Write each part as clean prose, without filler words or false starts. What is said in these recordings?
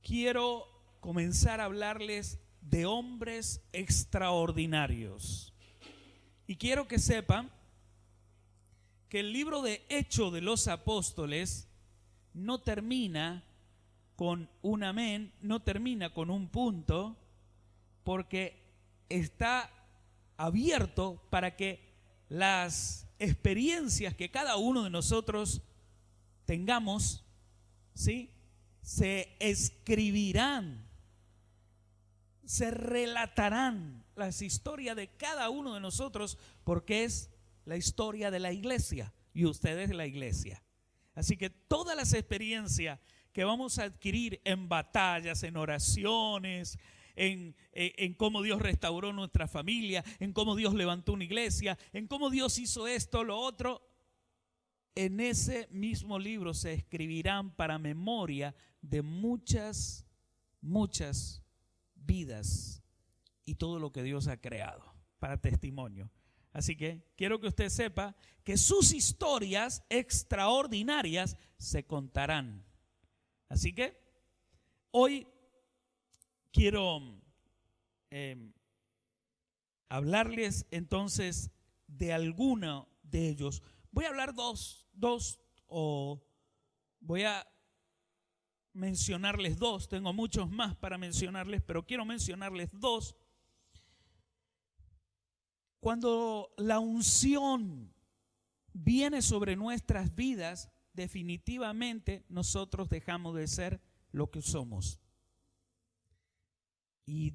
quiero comenzar a hablarles de hombres extraordinarios. Y quiero que sepan que el libro de Hechos de los Apóstoles no termina con un amén, no termina con un punto, porque está abierto para que las experiencias que cada uno de nosotros tengamos, ¿sí?, se escribirán, se relatarán las historias de cada uno de nosotros, porque es la historia de la iglesia y ustedes de la iglesia. Así que todas las experiencias que vamos a adquirir en batallas, en oraciones, en cómo Dios restauró nuestra familia, en cómo Dios levantó una iglesia, en cómo Dios hizo esto, lo otro, en ese mismo libro se escribirán para memoria de muchas vidas y todo lo que Dios ha creado para testimonio. Así que quiero que usted sepa que sus historias extraordinarias se contarán. Así que hoy quiero hablarles entonces de alguno de ellos. Voy a hablar dos, o voy a mencionarles dos. Tengo muchos más para mencionarles, pero quiero mencionarles dos. Cuando la unción viene sobre nuestras vidas, definitivamente nosotros dejamos de ser lo que somos. Y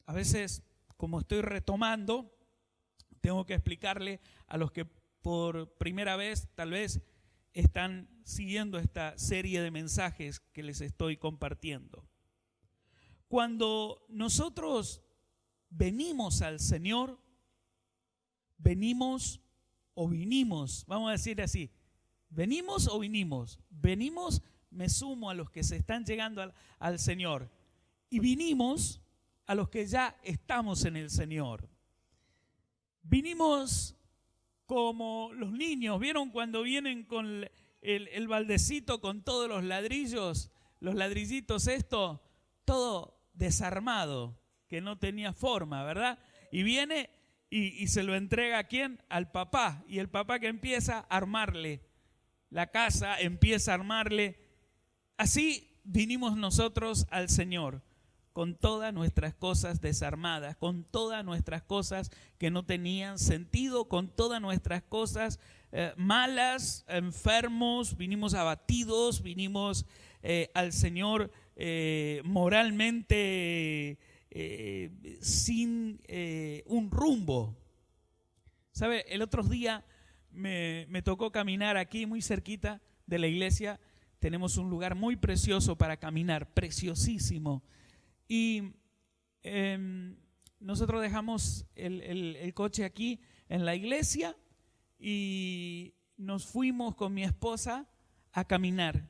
a veces, como estoy retomando, tengo que explicarle a los que por primera vez tal vez están siguiendo esta serie de mensajes que les estoy compartiendo. Cuando nosotros venimos al Señor, venimos, vamos a decir así, venimos o vinimos. Venimos, me sumo a los que se están llegando al Señor, y vinimos a los que ya estamos en el Señor. Vinimos como los niños, ¿vieron cuando vienen con el baldecito con todos los ladrillos, los ladrillitos todo desarmado, que no tenía forma, ¿verdad? Y viene y se lo entrega ¿a quién? Al papá, y el papá que empieza a armarle la casa, empieza a armarle. Así vinimos nosotros al Señor, con todas nuestras cosas desarmadas, con todas nuestras cosas que no tenían sentido, con todas nuestras cosas malas, enfermos, vinimos abatidos, vinimos al Señor moralmente sin un rumbo. ¿Sabe? El otro día me tocó caminar aquí muy cerquita de la iglesia. Tenemos un lugar muy precioso para caminar, preciosísimo. Y nosotros dejamos el coche aquí en la iglesia y nos fuimos con mi esposa a caminar.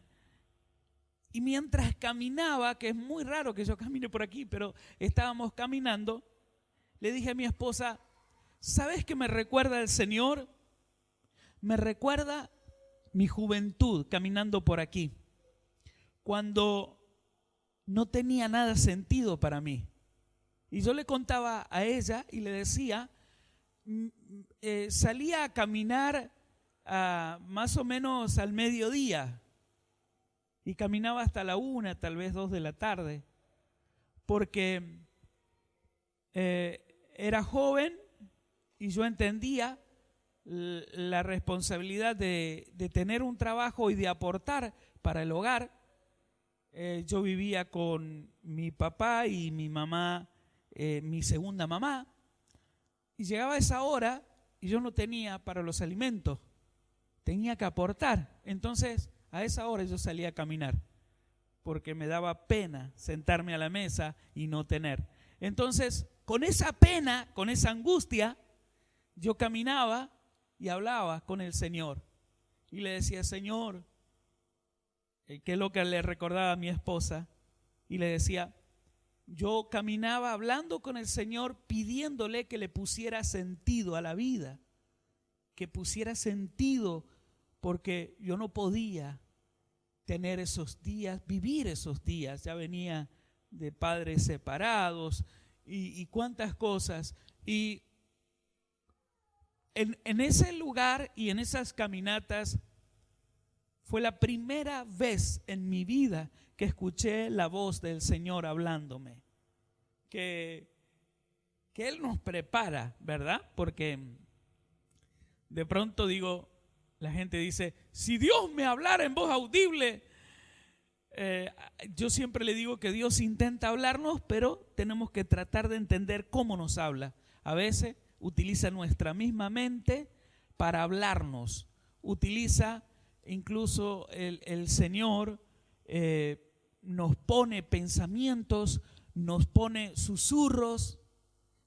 Y mientras caminaba, que es muy raro que yo camine por aquí, pero estábamos caminando, le dije a mi esposa, ¿sabes qué me recuerda el Señor? Me recuerda mi juventud caminando por aquí, cuando no tenía nada sentido para mí. Y yo le contaba a ella y le decía, salía a caminar más o menos al mediodía y caminaba hasta la 1, tal vez 2 de la tarde, porque era joven y yo entendía la responsabilidad de tener un trabajo y de aportar para el hogar. Yo vivía con mi papá y mi mamá, mi segunda mamá, y llegaba esa hora y yo no tenía para los alimentos, tenía que aportar. Entonces a esa hora yo salía a caminar porque me daba pena sentarme a la mesa y no tener. Entonces con esa pena, con esa angustia, yo caminaba y hablaba con el Señor y le decía, Señor, que es lo que le recordaba a mi esposa, y le decía, yo caminaba hablando con el Señor, pidiéndole que le pusiera sentido a la vida, que pusiera sentido, porque yo no podía tener esos días, vivir esos días. Ya venía de padres separados y cuántas cosas. Y en ese lugar y en esas caminatas fue la primera vez en mi vida que escuché la voz del Señor hablándome. Que Él nos prepara, ¿verdad? Porque de pronto digo, la gente dice, si Dios me hablara en voz audible, yo siempre le digo que Dios intenta hablarnos, pero tenemos que tratar de entender cómo nos habla. A veces utiliza nuestra misma mente para hablarnos. Utiliza incluso el Señor, nos pone pensamientos, nos pone susurros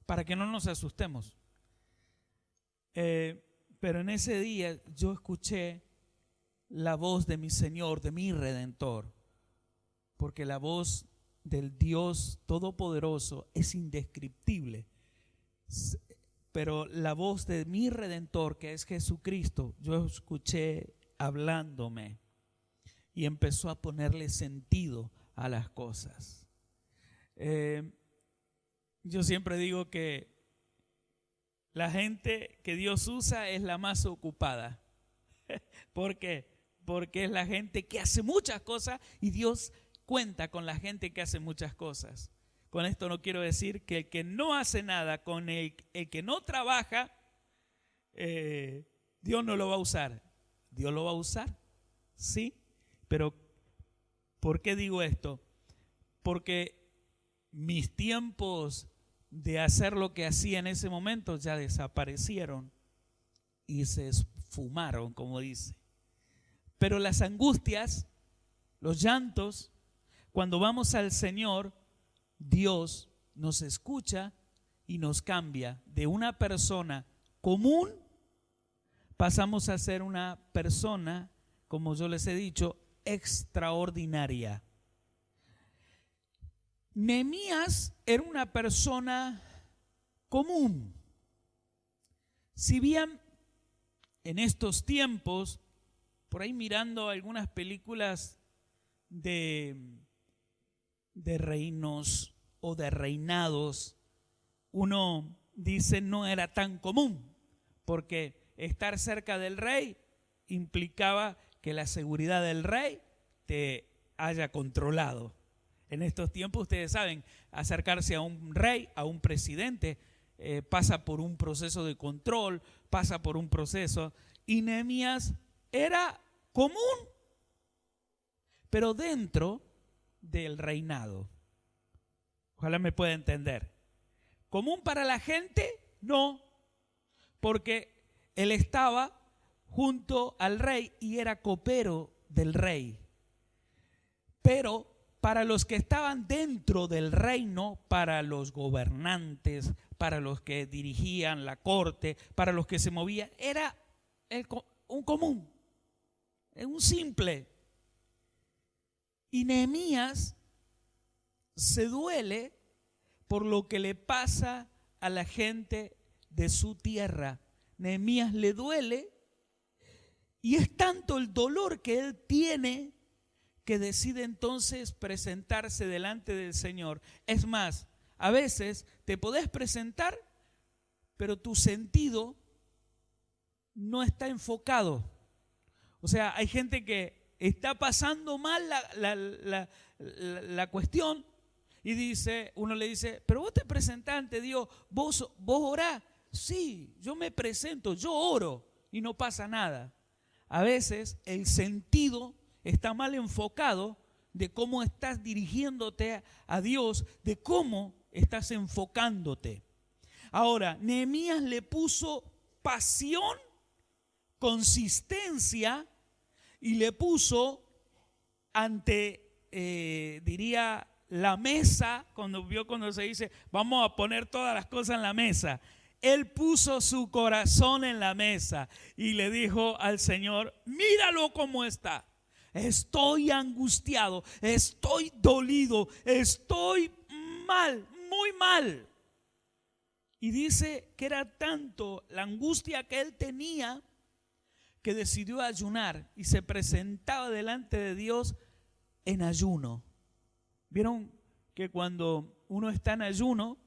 para que no nos asustemos. Pero en ese día yo escuché la voz de mi Señor, de mi Redentor, porque la voz del Dios Todopoderoso es indescriptible. Pero la voz de mi Redentor, que es Jesucristo, yo escuché hablándome y empezó a ponerle sentido a las cosas. Yo siempre digo que la gente que Dios usa es la más ocupada. ¿Por qué? Porque es la gente que hace muchas cosas y Dios cuenta con la gente que hace muchas cosas. Con esto no quiero decir que el que no hace nada, con el que no trabaja, Dios no lo va a usar. Dios lo va a usar, sí, pero ¿por qué digo esto? Porque mis tiempos de hacer lo que hacía en ese momento ya desaparecieron y se esfumaron, como dice. Pero las angustias, los llantos, cuando vamos al Señor, Dios nos escucha y nos cambia. De una persona común pasamos a ser una persona, como yo les he dicho, extraordinaria. Nehemías era una persona común. Si bien en estos tiempos, por ahí mirando algunas películas de reinos o de reinados, uno dice no era tan común, porque estar cerca del rey implicaba que la seguridad del rey te haya controlado. En estos tiempos ustedes saben, acercarse a un rey, a un presidente, pasa por un proceso de control, pasa por un proceso, y Nehemías era común, pero dentro del reinado. Ojalá me pueda entender. Común para la gente, no, porque él estaba junto al rey y era copero del rey. Pero para los que estaban dentro del reino, para los gobernantes, para los que dirigían la corte, para los que se movían, era un común, un simple. Y Nehemías se duele por lo que le pasa a la gente de su tierra. Nehemías le duele y es tanto el dolor que él tiene que decide entonces presentarse delante del Señor. Es más, a veces te podés presentar, pero tu sentido no está enfocado. O sea, hay gente que está pasando mal la cuestión y dice, uno le dice, pero vos te presentás ante Dios, vos orás. Sí, yo me presento, yo oro y no pasa nada. A veces el sentido está mal enfocado de cómo estás dirigiéndote a Dios, de cómo estás enfocándote. Ahora, Nehemías le puso pasión, consistencia y le puso ante, diría, la mesa, cuando se dice, vamos a poner todas las cosas en la mesa. Él puso su corazón en la mesa y le dijo al Señor, míralo cómo está. Estoy angustiado, estoy dolido, estoy mal, muy mal. Y dice que era tanto la angustia que él tenía que decidió ayunar y se presentaba delante de Dios en ayuno. ¿Vieron que cuando uno está en ayuno,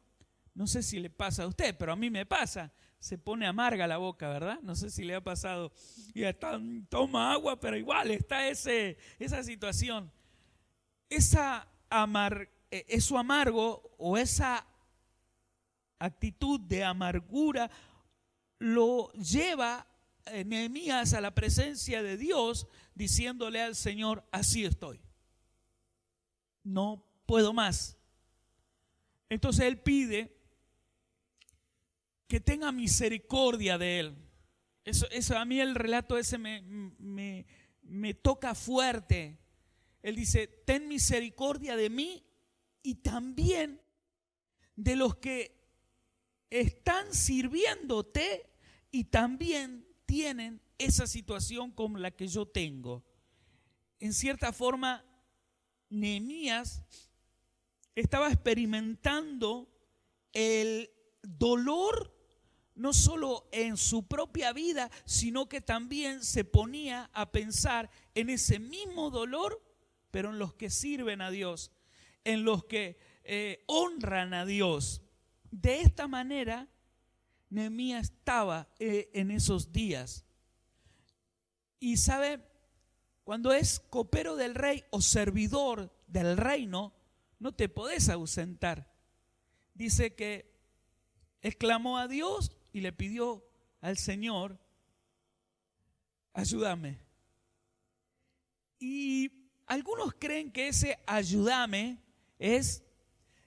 no sé si le pasa a usted, pero a mí me pasa, se pone amarga la boca, ¿verdad? No sé si le ha pasado, y hasta toma agua, pero igual está esa situación. Eso amargo o esa actitud de amargura lo lleva Nehemías a la presencia de Dios, diciéndole al Señor: así estoy, no puedo más. Entonces él pide que tenga misericordia de él. Eso a mí el relato ese me toca fuerte. Él dice: ten misericordia de mí y también de los que están sirviéndote y también tienen esa situación como la que yo tengo. En cierta forma, Nehemías estaba experimentando el dolor no solo en su propia vida, sino que también se ponía a pensar en ese mismo dolor, pero en los que sirven a Dios, en los que honran a Dios. De esta manera, Nehemías estaba en esos días. Y sabe, cuando es copero del rey o servidor del reino, no te podés ausentar. Dice que exclamó a Dios y le pidió al Señor: ayúdame. Y algunos creen que ese ayúdame es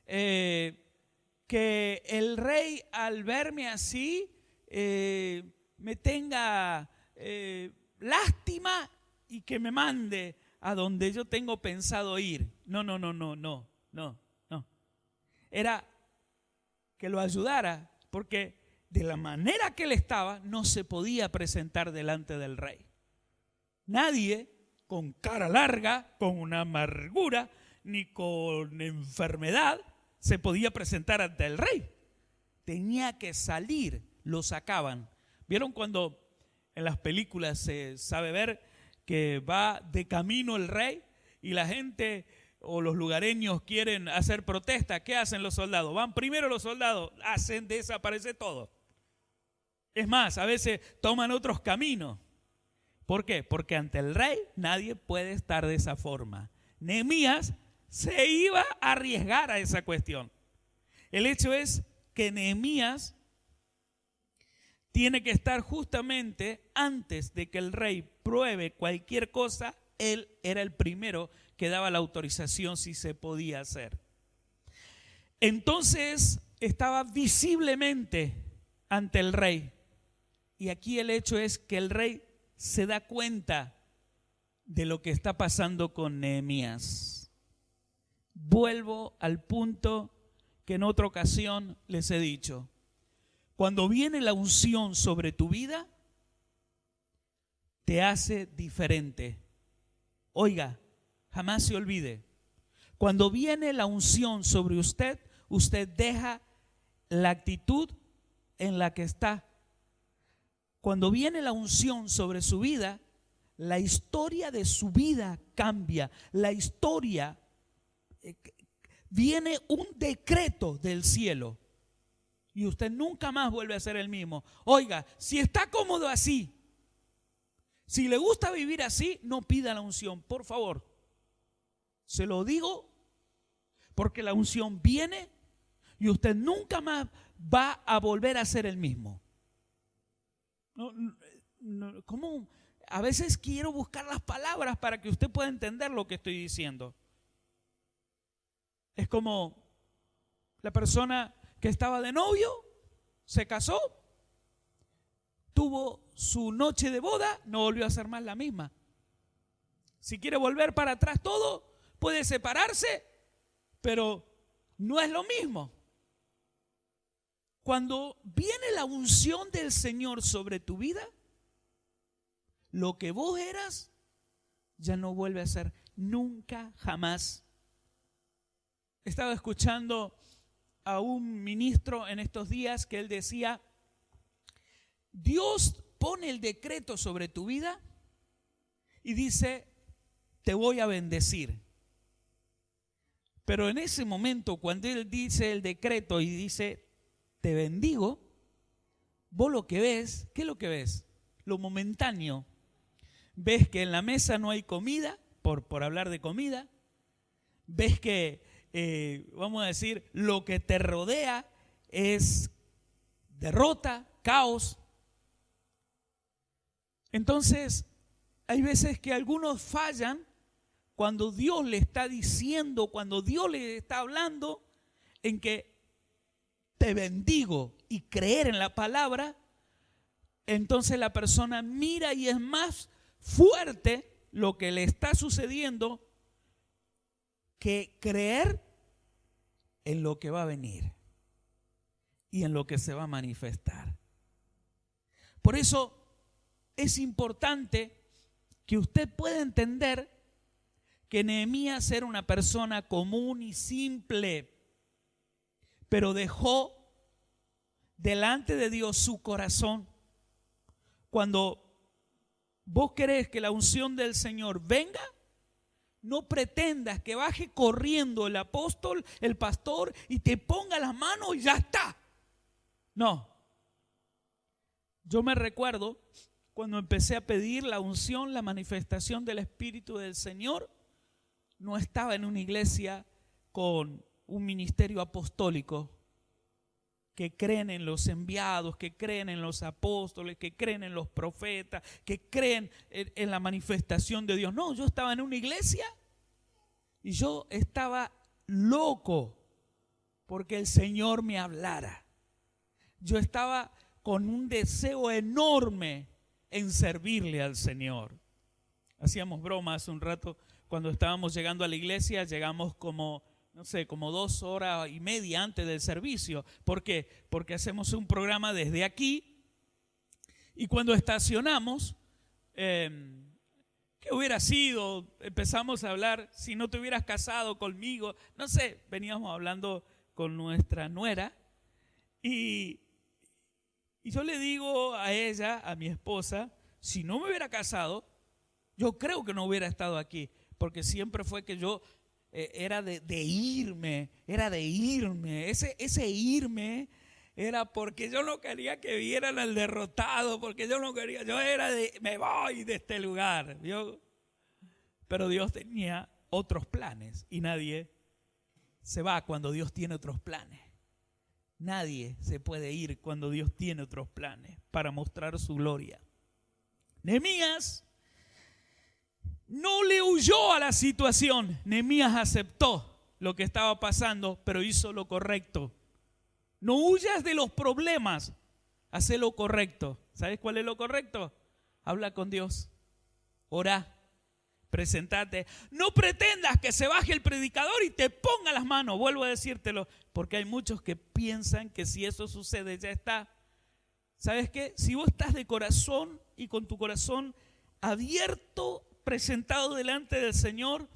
que el rey, al verme así, me tenga lástima y que me mande a donde yo tengo pensado ir. No. Era que lo ayudara, porque de la manera que él estaba no se podía presentar delante del rey. Nadie con cara larga, con una amargura, ni con enfermedad se podía presentar ante el rey. Tenía que salir, lo sacaban. ¿Vieron cuando en las películas se sabe ver que va de camino el rey y la gente o los lugareños quieren hacer protesta? ¿Qué hacen los soldados? Van primero los soldados, hacen desaparecer todo. Es más, a veces toman otros caminos. ¿Por qué? Porque ante el rey nadie puede estar de esa forma. Nehemías se iba a arriesgar a esa cuestión. El hecho es que Nehemías tiene que estar justamente antes de que el rey pruebe cualquier cosa. Él era el primero que daba la autorización si se podía hacer. Entonces estaba visiblemente ante el rey. Y aquí el hecho es que el rey se da cuenta de lo que está pasando con Nehemías. Vuelvo al punto que en otra ocasión les he dicho. Cuando viene la unción sobre tu vida, te hace diferente. Oiga, jamás se olvide. Cuando viene la unción sobre usted, usted deja la actitud en la que está. Cuando viene la unción sobre su vida, la historia de su vida cambia. La historia, viene un decreto del cielo y usted nunca más vuelve a ser el mismo. Oiga, si está cómodo así, si le gusta vivir así, no pida la unción, por favor. Se lo digo porque la unción viene y usted nunca más va a volver a ser el mismo. ¿Cómo? A veces quiero buscar las palabras para que usted pueda entender lo que estoy diciendo. Es como la persona que estaba de novio, se casó, tuvo su noche de boda, no volvió a ser más la misma. Si quiere volver para atrás todo, puede separarse, pero no es lo mismo. Cuando viene la unción del Señor sobre tu vida, lo que vos eras ya no vuelve a ser nunca, jamás. Estaba escuchando a un ministro en estos días que él decía: Dios pone el decreto sobre tu vida y dice, te voy a bendecir. Pero en ese momento, cuando Él dice el decreto y dice, te bendigo, vos lo que ves, ¿qué es lo que ves? Lo momentáneo. Ves que en la mesa no hay comida, por hablar de comida. Ves que, vamos a decir, lo que te rodea es derrota, caos. Entonces, hay veces que algunos fallan cuando Dios le está diciendo, cuando Dios le está hablando en que te bendigo y creer en la palabra. Entonces la persona mira y es más fuerte lo que le está sucediendo que creer en lo que va a venir y en lo que se va a manifestar. Por eso es importante que usted pueda entender que Nehemías era una persona común y simple, pero dejó delante de Dios su corazón. Cuando vos querés que la unción del Señor venga, no pretendas que baje corriendo el apóstol, el pastor, y te ponga las manos y ya está. No. Yo me recuerdo cuando empecé a pedir la unción, la manifestación del Espíritu del Señor, no estaba en una iglesia con un ministerio apostólico, que creen en los enviados, que creen en los apóstoles, que creen en los profetas, que creen en la manifestación de Dios. No, yo estaba en una iglesia y yo estaba loco porque el Señor me hablara. Yo estaba con un deseo enorme en servirle al Señor. Hacíamos bromas hace un rato cuando estábamos llegando a la iglesia, llegamos como 2 horas y media antes del servicio. ¿Por qué? Porque hacemos un programa desde aquí y cuando estacionamos, ¿qué hubiera sido? Empezamos a hablar, si no te hubieras casado conmigo, no sé, veníamos hablando con nuestra nuera y yo le digo a ella, a mi esposa, si no me hubiera casado, yo creo que no hubiera estado aquí, porque siempre fue que yo era de irme, ese irme era porque yo no quería que vieran al derrotado, porque yo no quería, yo era de, me voy de este lugar, pero Dios tenía otros planes y nadie se va cuando Dios tiene otros planes. Nadie se puede ir cuando Dios tiene otros planes para mostrar su gloria. Nehemías no le huyó a la situación. Nehemías aceptó lo que estaba pasando, pero hizo lo correcto. No huyas de los problemas, haz lo correcto. ¿Sabes cuál es lo correcto? Habla con Dios, orá, presentate. No pretendas que se baje el predicador y te ponga las manos. Vuelvo a decírtelo, porque hay muchos que piensan que si eso sucede ya está. ¿Sabes qué? Si vos estás de corazón y con tu corazón abierto, presentado delante del Señor,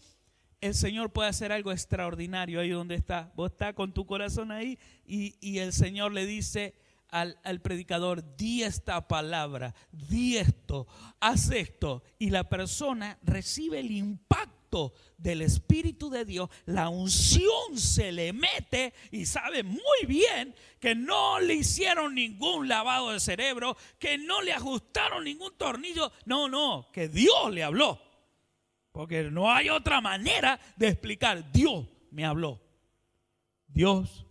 el Señor puede hacer algo extraordinario ahí donde está. Vos estás con tu corazón ahí y el Señor le dice al predicador, di esta palabra, di esto, haz esto, y la persona recibe el impacto del Espíritu de Dios, la unción se le mete y sabe muy bien que no le hicieron ningún lavado de cerebro, que no le ajustaron ningún tornillo, no, que Dios le habló, porque no hay otra manera de explicar, Dios me habló. Dios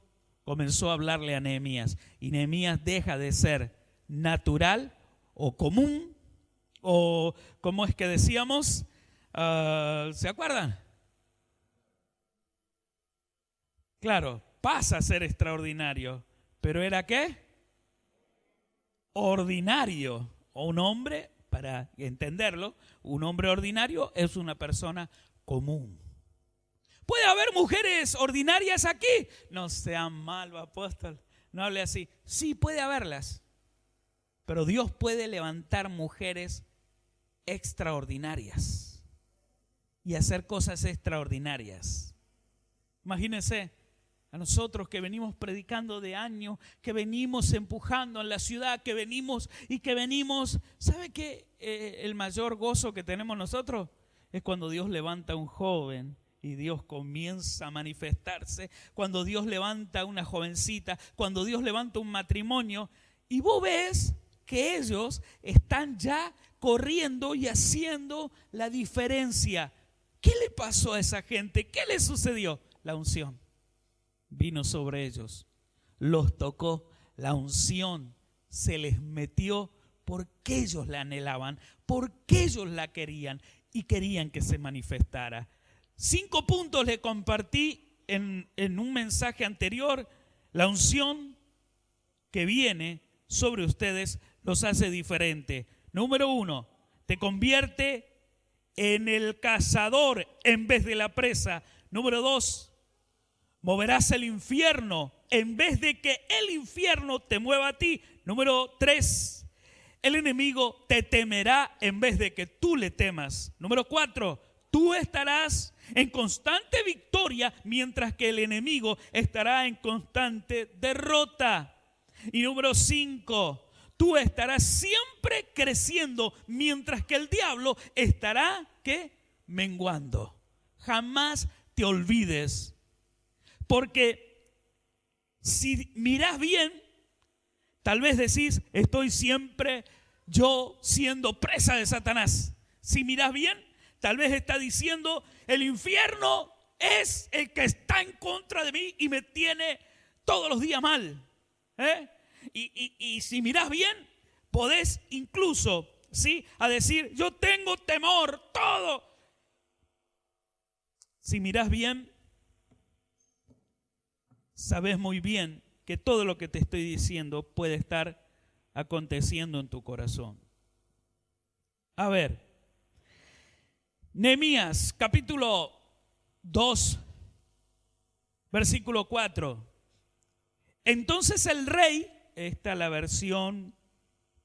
comenzó a hablarle a Nehemías y Nehemías deja de ser natural o común o, ¿cómo es que decíamos? ¿Se acuerdan? Claro, pasa a ser extraordinario, pero ¿era qué? Ordinario. O un hombre, para entenderlo, un hombre ordinario es una persona común. ¿Puede haber mujeres ordinarias aquí? No sean malos, apóstol, no hable así. Sí, puede haberlas, pero Dios puede levantar mujeres extraordinarias y hacer cosas extraordinarias. Imagínense, A nosotros que venimos predicando de años, que venimos empujando en la ciudad, que venimos, ¿sabe qué? El mayor gozo que tenemos nosotros es cuando Dios levanta a un joven y Dios comienza a manifestarse, cuando Dios levanta a una jovencita, cuando Dios levanta un matrimonio y vos ves que ellos están ya corriendo y haciendo la diferencia. ¿Qué le pasó a esa gente? ¿Qué le sucedió? La unción vino sobre ellos, los tocó, la unción se les metió porque ellos la anhelaban, porque ellos la querían y querían que se manifestara. 5 puntos le compartí en un mensaje anterior. La unción que viene sobre ustedes los hace diferente. Número 1, te convierte en el cazador en vez de la presa. Número 2, moverás el infierno en vez de que el infierno te mueva a ti. Número 3, el enemigo te temerá en vez de que tú le temas. Número 4, tú estarás en constante victoria mientras que el enemigo estará en constante derrota. Y número 5, tú estarás siempre creciendo mientras que el diablo estará, ¿qué? Menguando. Jamás te olvides. Porque si mirás bien, tal vez decís, estoy siempre yo siendo presa de Satanás. Si mirás bien, tal vez está diciendo, el infierno es el que está en contra de mí y me tiene todos los días mal. Y si mirás bien, podés incluso, ¿sí?, a decir, yo tengo temor, todo. Si mirás bien, sabes muy bien que todo lo que te estoy diciendo puede estar aconteciendo en tu corazón. A ver, Nehemías capítulo 2, versículo 4. Entonces el rey, esta es la versión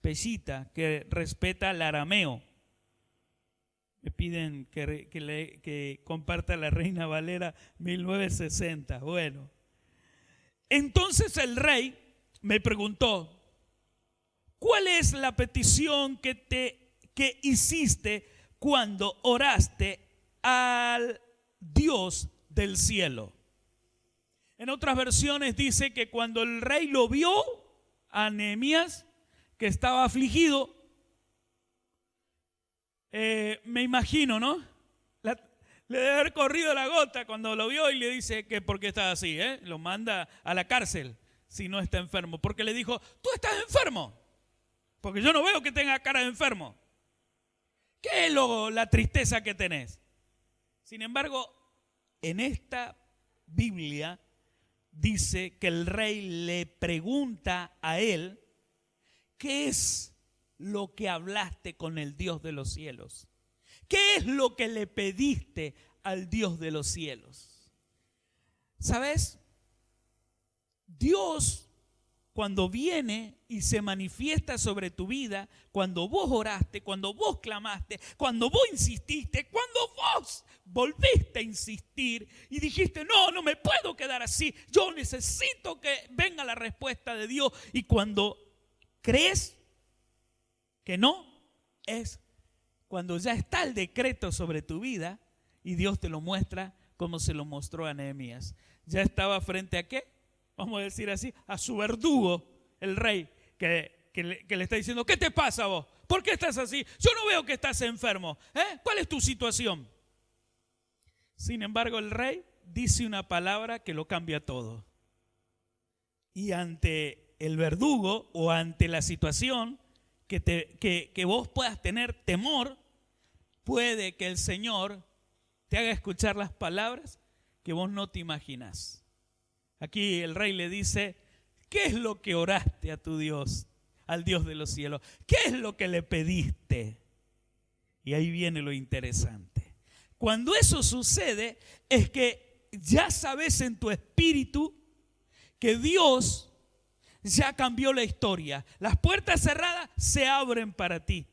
peshita que respeta el arameo. Me piden que comparta la Reina Valera 1960. Bueno. Entonces el rey me preguntó, ¿cuál es la petición que hiciste cuando oraste al Dios del cielo? En otras versiones dice que cuando el rey lo vio a Nehemías, que estaba afligido, me imagino, ¿no? Le debe haber corrido la gota cuando lo vio y le dice que por qué está así, lo manda a la cárcel si no está enfermo, porque le dijo, tú estás enfermo, porque yo no veo que tenga cara de enfermo. ¿Qué es la tristeza que tenés? Sin embargo, en esta Biblia dice que el rey le pregunta a él, ¿qué es lo que hablaste con el Dios de los cielos? ¿Qué es lo que le pediste al Dios de los cielos? ¿Sabes? Dios, cuando viene y se manifiesta sobre tu vida, cuando vos oraste, cuando vos clamaste, cuando vos insististe, cuando vos volviste a insistir y dijiste, no me puedo quedar así, yo necesito que venga la respuesta de Dios. Y cuando crees que no, es cuando ya está el decreto sobre tu vida y Dios te lo muestra como se lo mostró a Nehemías. Ya estaba frente a ¿qué? Vamos a decir así, a su verdugo, el rey, que le está diciendo, ¿qué te pasa vos? ¿Por qué estás así? Yo no veo que estás enfermo. ¿Cuál es tu situación? Sin embargo, el rey dice una palabra que lo cambia todo. Y ante el verdugo o ante la situación que vos puedas tener temor, puede que el Señor te haga escuchar las palabras que vos no te imaginás. Aquí el rey le dice, ¿qué es lo que oraste a tu Dios, al Dios de los cielos? ¿Qué es lo que le pediste? Y ahí viene lo interesante. Cuando eso sucede, es que ya sabes en tu espíritu que Dios ya cambió la historia. Las puertas cerradas se abren para ti.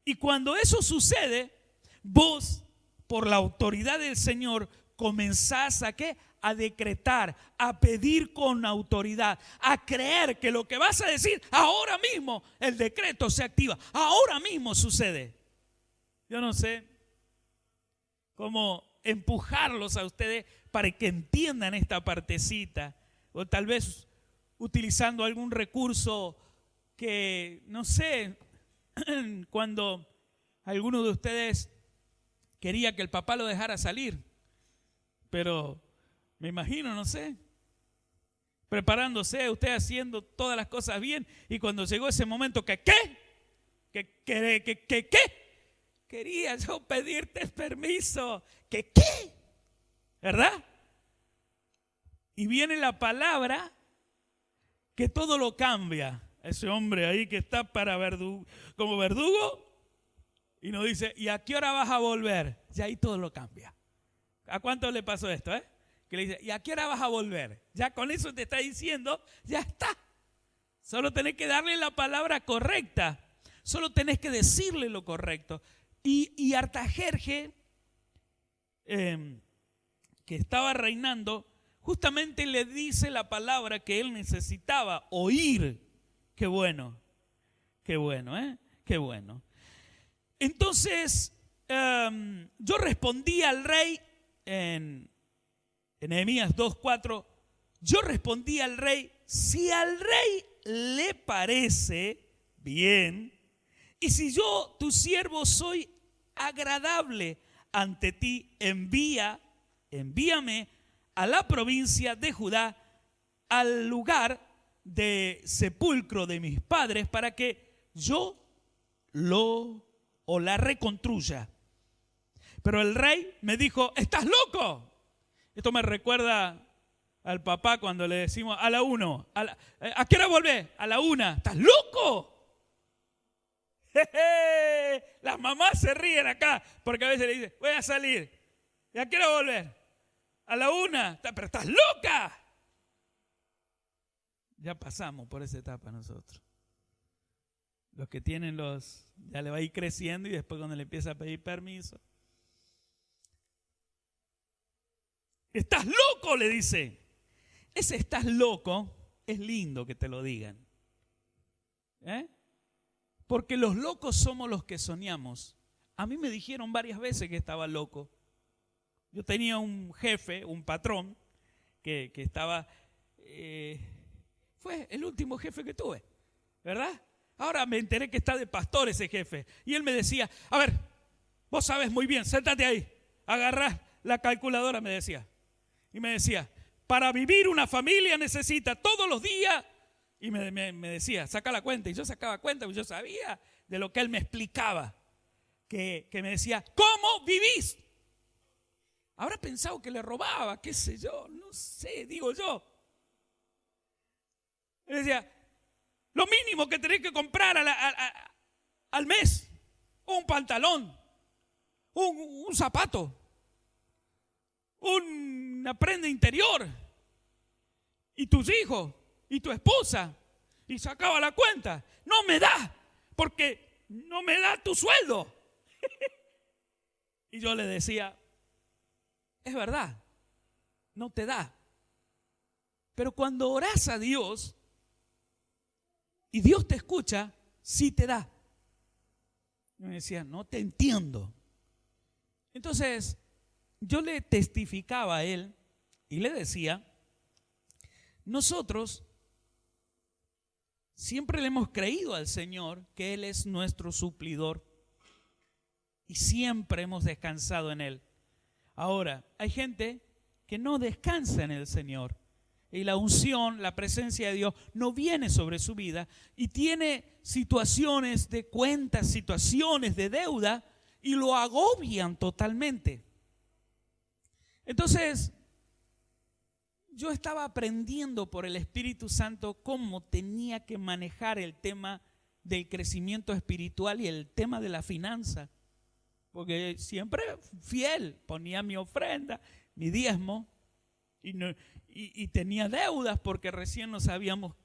Y cuando eso sucede, vos, por la autoridad del Señor, comenzás ¿a qué? A decretar, a pedir con autoridad, a creer que lo que vas a decir ahora mismo, el decreto se activa, ahora mismo sucede. Yo no sé cómo empujarlos a ustedes para que entiendan esta partecita, o tal vez utilizando algún recurso que, no sé, cuando alguno de ustedes quería que el papá lo dejara salir, pero me imagino, no sé, preparándose, usted haciendo todas las cosas bien, y cuando llegó ese momento que quería yo pedirte permiso, ¿qué? ¿Verdad? Y viene la palabra que todo lo cambia. Ese hombre ahí que está para como verdugo, y nos dice, ¿y a qué hora vas a volver? Ya ahí todo lo cambia. ¿A cuánto le pasó esto? Que le dice, ¿y a qué hora vas a volver? Ya con eso te está diciendo, ya está. Solo tenés que darle la palabra correcta. Solo tenés que decirle lo correcto. Y Artajerje, que estaba reinando, justamente le dice la palabra que él necesitaba oír. Qué bueno, qué bueno, qué bueno. Entonces, yo respondí al rey en Nehemías 2:4, yo respondí al rey, si al rey le parece bien, y si yo, tu siervo, soy agradable ante ti, envíame a la provincia de Judá, al lugar de sepulcro de mis padres, para que yo la reconstruya. Pero el rey me dijo, ¿estás loco? Esto me recuerda al papá cuando le decimos a la 1, ¿a qué hora volvés? A la 1, ¿estás loco? Las mamás se ríen acá, porque a veces le dicen, voy a salir, ¿y a qué hora volver? A la 1, pero estás loca. Ya pasamos por esa etapa nosotros. Los que tienen ya le va a ir creciendo, y después cuando le empieza a pedir permiso, ¿estás loco? Le dice. Ese estás loco es lindo que te lo digan. Porque los locos somos los que soñamos. A mí me dijeron varias veces que estaba loco. Yo tenía un jefe, un patrón, que estaba, fue el último jefe que tuve, ¿verdad? Ahora me enteré que está de pastor ese jefe. Y él me decía, a ver, vos sabes muy bien, séntate ahí, agarrá la calculadora, me decía. Y me decía, para vivir una familia necesita todos los días. Y me decía, saca la cuenta. Y yo sacaba cuenta, porque yo sabía de lo que él me explicaba. Que me decía, ¿cómo vivís? Habrá pensado que le robaba, qué sé yo, no sé, digo yo. Él decía, lo mínimo que tenés que comprar al mes, un pantalón, un zapato, una prenda interior, y tus hijos, y tu esposa, y sacaba la cuenta. No me da, porque no me da tu sueldo. Y yo le decía, es verdad, no te da. Pero cuando orás a Dios y Dios te escucha, sí te da. Y me decía, no te entiendo. Entonces, yo le testificaba a él y le decía, nosotros siempre le hemos creído al Señor que Él es nuestro suplidor y siempre hemos descansado en Él. Ahora, hay gente que no descansa en el Señor y la unción, la presencia de Dios no viene sobre su vida y tiene situaciones de cuentas, situaciones de deuda y lo agobian totalmente. Entonces, yo estaba aprendiendo por el Espíritu Santo cómo tenía que manejar el tema del crecimiento espiritual y el tema de la finanza. Porque siempre fiel, ponía mi ofrenda, mi diezmo, y tenía deudas porque recién nos habíamos,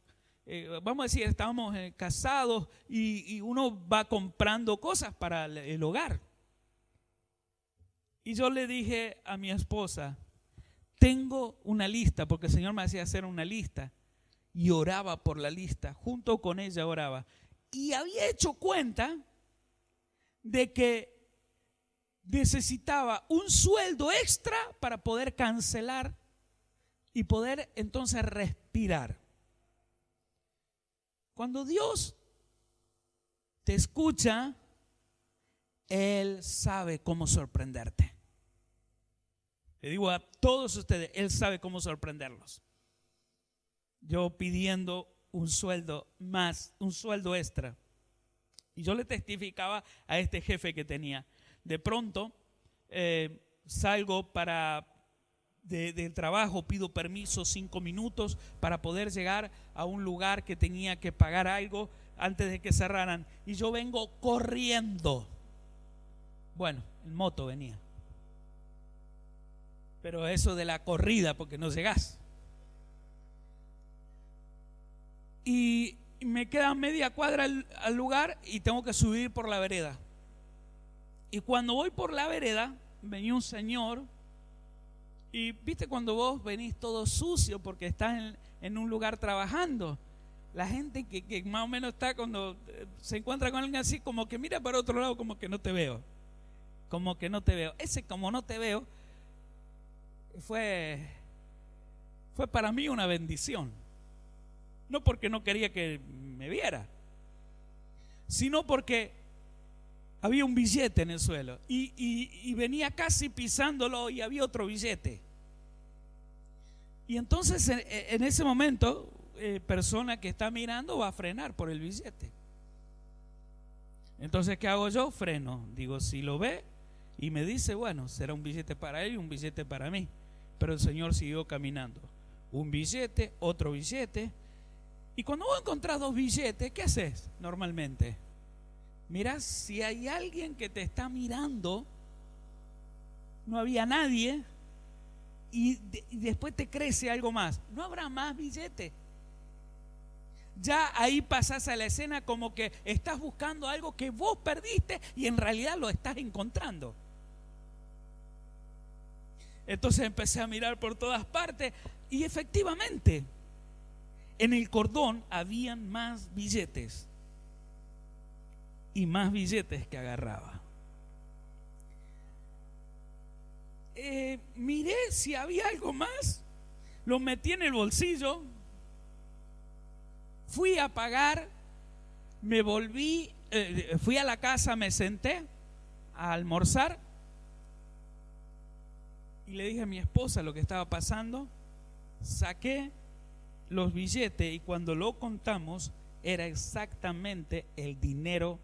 vamos a decir, estábamos casados y uno va comprando cosas para el hogar. Y yo le dije a mi esposa, tengo una lista, porque el Señor me hacía hacer una lista y oraba por la lista, junto con ella oraba. Y había hecho cuenta de que necesitaba un sueldo extra para poder cancelar y poder entonces respirar. Cuando Dios te escucha, Él sabe cómo sorprenderte. Le digo a todos ustedes, Él sabe cómo sorprenderlos. Yo pidiendo un sueldo más, un sueldo extra. Y yo le testificaba a este jefe que tenía. De pronto salgo del trabajo, pido permiso 5 minutos para poder llegar a un lugar que tenía que pagar algo antes de que cerraran. Y yo vengo corriendo. Bueno, en moto venía. Pero eso de la corrida, porque no llegás. Y me queda media cuadra al lugar y tengo que subir por la vereda. Y cuando voy por la vereda, venía un señor. Y viste cuando vos venís todo sucio porque estás en un lugar trabajando. La gente que más o menos está, cuando se encuentra con alguien así, como que mira para otro lado, como que no te veo. Como que no te veo. Ese como no te veo fue para mí una bendición. No porque no quería que me viera, sino porque había un billete en el suelo y venía casi pisándolo y había otro billete. Y entonces en ese momento, persona que está mirando va a frenar por el billete. Entonces, ¿qué hago yo? Freno. Digo, si lo ve y me dice, bueno, será un billete para él y un billete para mí. Pero el Señor siguió caminando. Un billete, otro billete. Y cuando vos encontrás 2 billetes, ¿qué haces normalmente? Mirás si hay alguien que te está mirando. No había nadie. Y después te crece algo más. No habrá más billetes. Ya ahí pasás a la escena como que estás buscando algo que vos perdiste y en realidad lo estás encontrando. Entonces empecé a mirar por todas partes y efectivamente en el cordón habían más billetes y más billetes que agarraba. Miré si había algo más, lo metí en el bolsillo, fui a pagar, me volví, fui a la casa, me senté a almorzar y le dije a mi esposa lo que estaba pasando. Saqué los billetes y cuando lo contamos era exactamente el dinero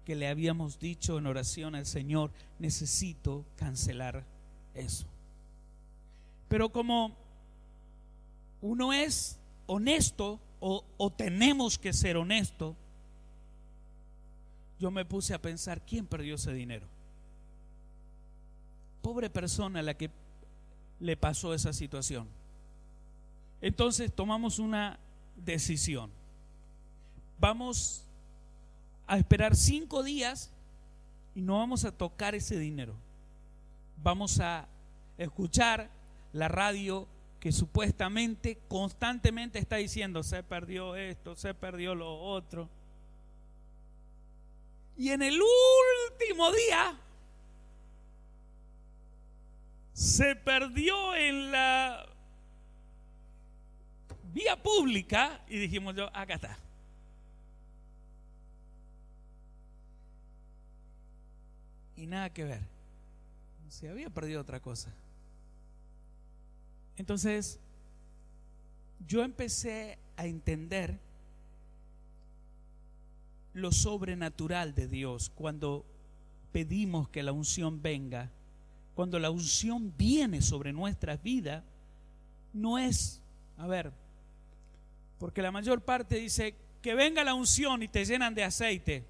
que le habíamos dicho en oración al Señor. Necesito cancelar eso. Pero como uno es honesto o tenemos que ser honesto, yo me puse a pensar, ¿quién perdió ese dinero? Pobre persona a la que le pasó esa situación. Entonces tomamos una decisión. Vamos a esperar 5 días y no vamos a tocar ese dinero. Vamos a escuchar la radio que supuestamente constantemente está diciendo se perdió esto, se perdió lo otro. Y en el último día se perdió en la vía pública y dijimos yo, acá está. Y nada que ver. Se había perdido otra cosa. Entonces, yo empecé a entender lo sobrenatural de Dios cuando pedimos que la unción venga. Cuando la unción viene sobre nuestras vidas, no es, porque la mayor parte dice que venga la unción y te llenan de aceite.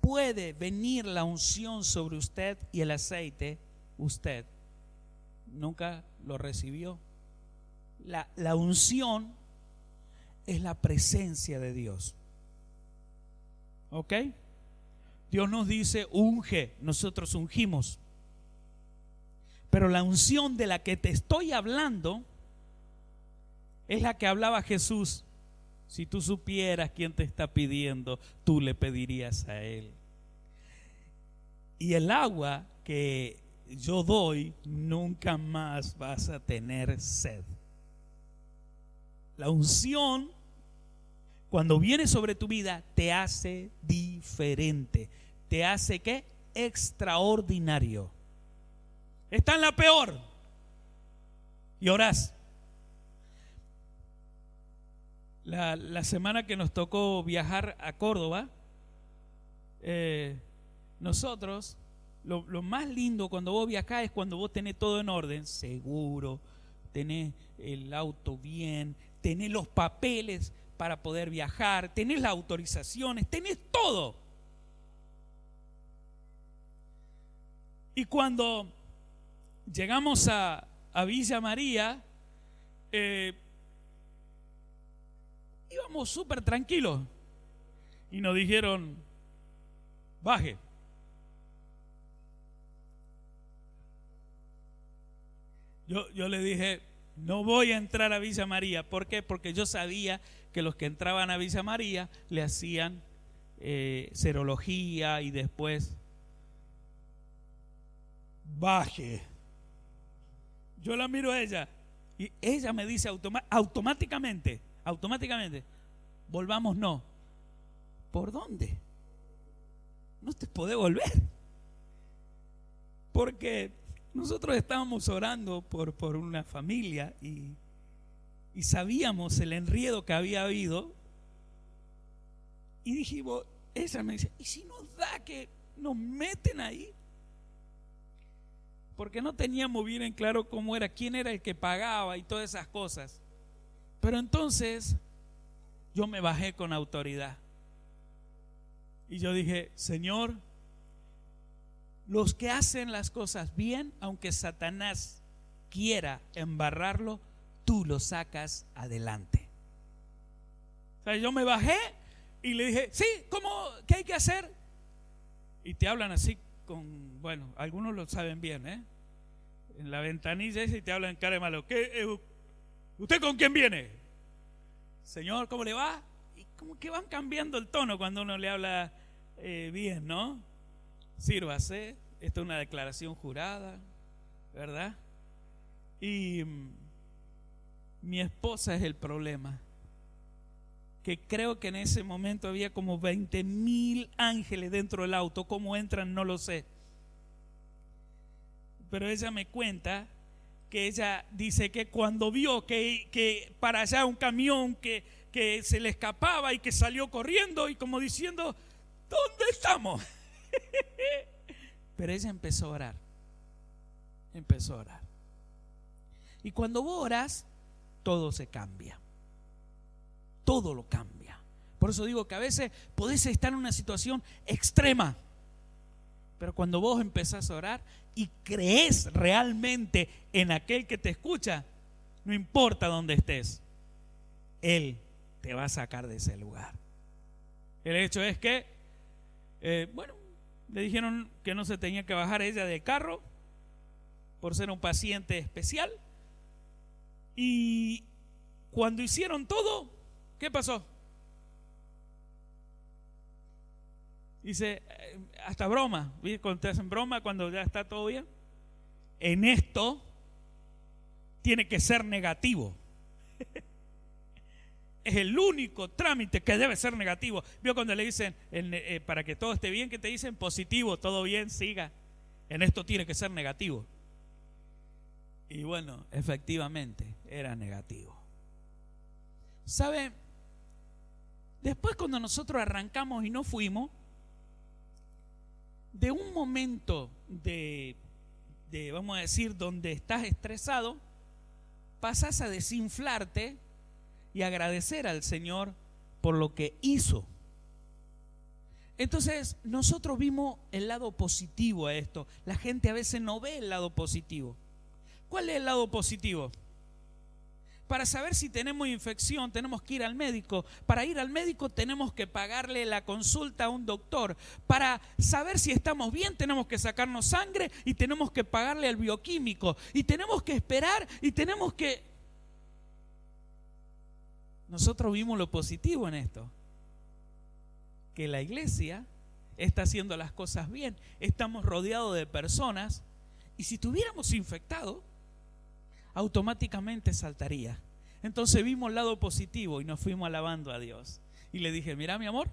Puede venir la unción sobre usted y el aceite, usted nunca lo recibió. La unción es la presencia de Dios. ¿Ok? Dios nos dice unge, nosotros ungimos. Pero la unción de la que te estoy hablando es la que hablaba Jesús. Si tú supieras quién te está pidiendo, tú le pedirías a Él. Y el agua que yo doy, nunca más vas a tener sed. La unción, cuando viene sobre tu vida, te hace diferente. ¿Te hace qué? Extraordinario. Está en la peor y orás. La semana que nos tocó viajar a Córdoba, nosotros, lo más lindo cuando vos viajás es cuando vos tenés todo en orden, seguro, tenés el auto bien, tenés los papeles para poder viajar, tenés las autorizaciones, tenés todo. Y cuando llegamos a Villa María, íbamos súper tranquilos y nos dijeron, baje. Yo le dije, no voy a entrar a Villa María. ¿Por qué? Porque yo sabía que los que entraban a Villa María le hacían serología y después baje. Yo la miro a ella y ella me dice automáticamente, volvamos no. ¿Por dónde? No te podés volver. Porque nosotros estábamos orando por una familia y sabíamos el enredo que había habido. Y dijimos, ella me dice, ¿y si nos da que nos meten ahí? Porque no teníamos bien en claro cómo era, quién era el que pagaba y todas esas cosas. Pero entonces yo me bajé con autoridad y yo dije, Señor, los que hacen las cosas bien, aunque Satanás quiera embarrarlo, tú lo sacas adelante. O sea, yo me bajé y le dije, sí, ¿cómo? ¿Qué hay que hacer? Y te hablan así con, bueno, algunos lo saben bien, en la ventanilla esa, y te hablan en cara de malo. ¿Qué, ¿usted con quién viene? Señor, ¿cómo le va? Y como que van cambiando el tono cuando uno le habla bien, ¿no? Sírvase, esta es una declaración jurada, ¿verdad? Y mi esposa es el problema, que creo que en ese momento había como 20,000 ángeles dentro del auto. ¿Cómo entran? No lo sé. Pero ella me cuenta que ella dice que cuando vio que para allá un camión que se le escapaba y que salió corriendo y como diciendo, ¿dónde estamos? Pero ella empezó a orar. Y cuando vos orás, todo se cambia. Todo lo cambia. Por eso digo que a veces podés estar en una situación extrema, pero cuando vos empezás a orar y crees realmente en aquel que te escucha, no importa dónde estés, Él te va a sacar de ese lugar. El hecho es que, le dijeron que no se tenía que bajar ella del carro por ser un paciente especial. Y cuando hicieron todo, ¿qué pasó? Dice, hasta broma, ¿viste? Cuando te hacen broma, cuando ya está todo bien. En esto tiene que ser negativo. Es el único trámite que debe ser negativo. ¿Vio cuando le dicen, para que todo esté bien, que te dicen positivo, todo bien, siga? En esto tiene que ser negativo. Y bueno, efectivamente, era negativo. ¿Sabe? Después cuando nosotros arrancamos y no fuimos, de un momento de vamos a decir, donde estás estresado, pasas a desinflarte y agradecer al Señor por lo que hizo. Entonces nosotros vimos el lado positivo a esto. La gente a veces no ve el lado positivo. ¿Cuál es el lado positivo? Para saber si tenemos infección tenemos que ir al médico. Para ir al médico tenemos que pagarle la consulta a un doctor. Para saber si estamos bien tenemos que sacarnos sangre y tenemos que pagarle al bioquímico. Y tenemos que esperar y tenemos que... Nosotros vimos lo positivo en esto. Que la iglesia está haciendo las cosas bien. Estamos rodeados de personas y si tuviéramos infectado, automáticamente saltaría. Entonces vimos el lado positivo y nos fuimos alabando a Dios. Y le dije, mira mi amor,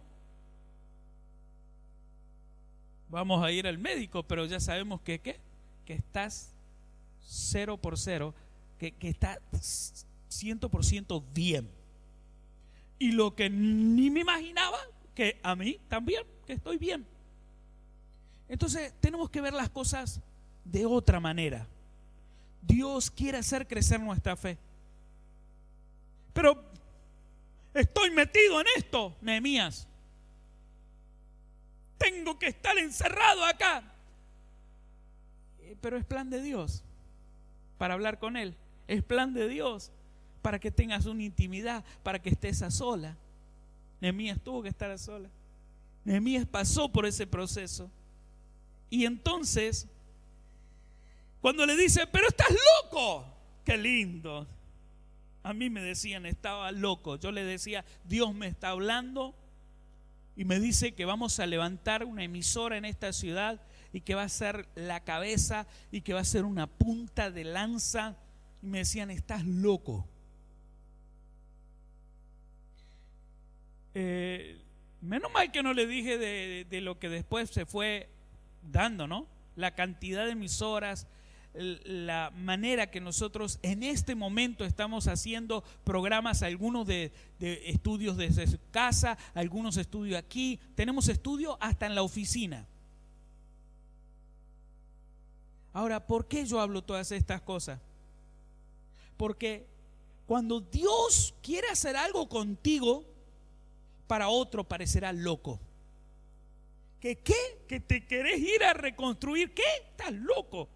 vamos a ir al médico, pero ya sabemos que estás 0%, que estás 100% bien. Y lo que ni me imaginaba, que a mí también, que estoy bien. Entonces tenemos que ver las cosas de otra manera. Dios quiere hacer crecer nuestra fe. Pero estoy metido en esto, Nehemías. Tengo que estar encerrado acá. Pero es plan de Dios para hablar con Él. Es plan de Dios para que tengas una intimidad, para que estés a sola. Nehemías tuvo que estar a sola. Nehemías pasó por ese proceso. Y entonces, cuando le dice, pero estás loco, qué lindo. A mí me decían, estaba loco. Yo le decía, Dios me está hablando y me dice que vamos a levantar una emisora en esta ciudad y que va a ser la cabeza y que va a ser una punta de lanza. Y me decían, estás loco. Menos mal que no le dije de lo que después se fue dando, ¿no? La cantidad de emisoras, la manera que nosotros en este momento estamos haciendo programas, algunos de estudios desde casa, algunos estudios aquí, tenemos estudios hasta en la oficina. Ahora, ¿por qué yo hablo todas estas cosas? Porque cuando Dios quiere hacer algo contigo, para otro parecerá loco. ¿Que qué? ¿Que te querés ir a reconstruir? ¿Qué? ¿Estás loco?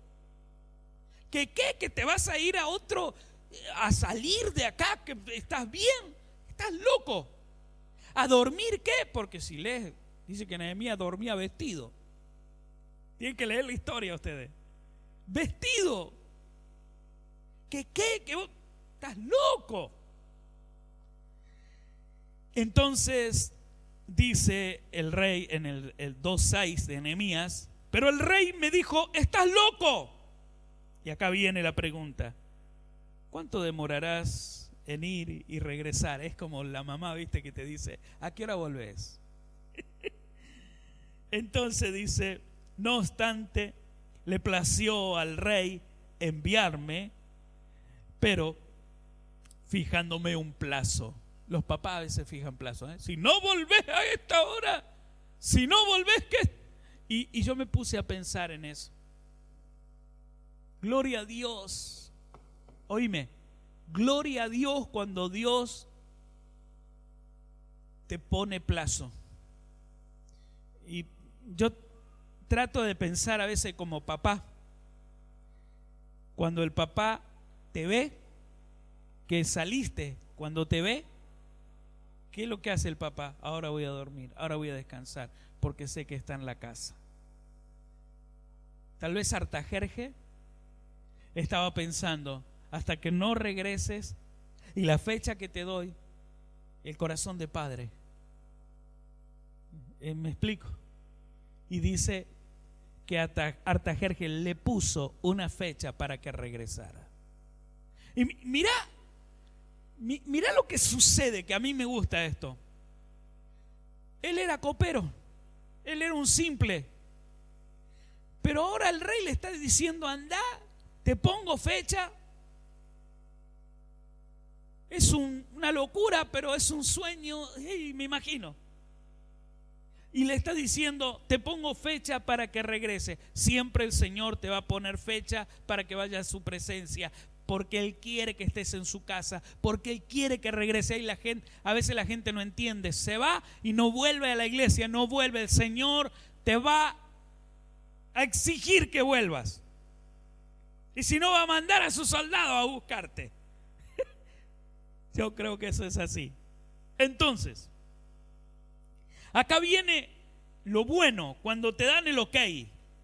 ¿Que qué? ¿Que te vas a ir a otro, a salir de acá? ¿Que estás bien? ¿Estás loco? ¿A dormir qué? Porque si lees, dice que Nehemías dormía vestido. Tienen que leer la historia ustedes. Vestido. ¿Que qué? ¿Que vos estás loco? Entonces dice el rey en el 2:6 de Nehemías, pero el rey me dijo, estás loco. Y acá viene la pregunta, ¿cuánto demorarás en ir y regresar? Es como la mamá, viste, que te dice, ¿a qué hora volvés? Entonces dice, no obstante, le plació al rey enviarme, pero fijándome un plazo. Los papás a veces fijan plazo, ¿eh? Si no volvés a esta hora, si no volvés, ¿qué? Y yo me puse a pensar en eso. Gloria a Dios. Oíme, gloria a Dios cuando Dios te pone plazo. Y yo trato de pensar a veces como papá. Cuando el papá te ve, que saliste, cuando te ve, ¿qué es lo que hace el papá? Ahora voy a dormir, ahora voy a descansar, porque sé que está en la casa. Tal vez Artajerje estaba pensando, hasta que no regreses, y la fecha que te doy, el corazón de padre. ¿Me explico? Y dice que Artajerje le puso una fecha para que regresara. Y mira lo que sucede, que a mí me gusta esto. Él era copero, él era un simple, pero ahora el rey le está diciendo, anda, te pongo fecha. Es una locura, pero es un sueño, me imagino. Y le está diciendo, te pongo fecha para que regrese. Siempre el Señor te va a poner fecha para que vaya a su presencia, porque Él quiere que estés en su casa, porque Él quiere que regrese. Ahí a veces la gente no entiende, se va y no vuelve a la iglesia, no vuelve. El Señor te va a exigir que vuelvas, y si no, va a mandar a sus soldados a buscarte. Yo creo que eso es así. Entonces, acá viene lo bueno, cuando te dan el ok,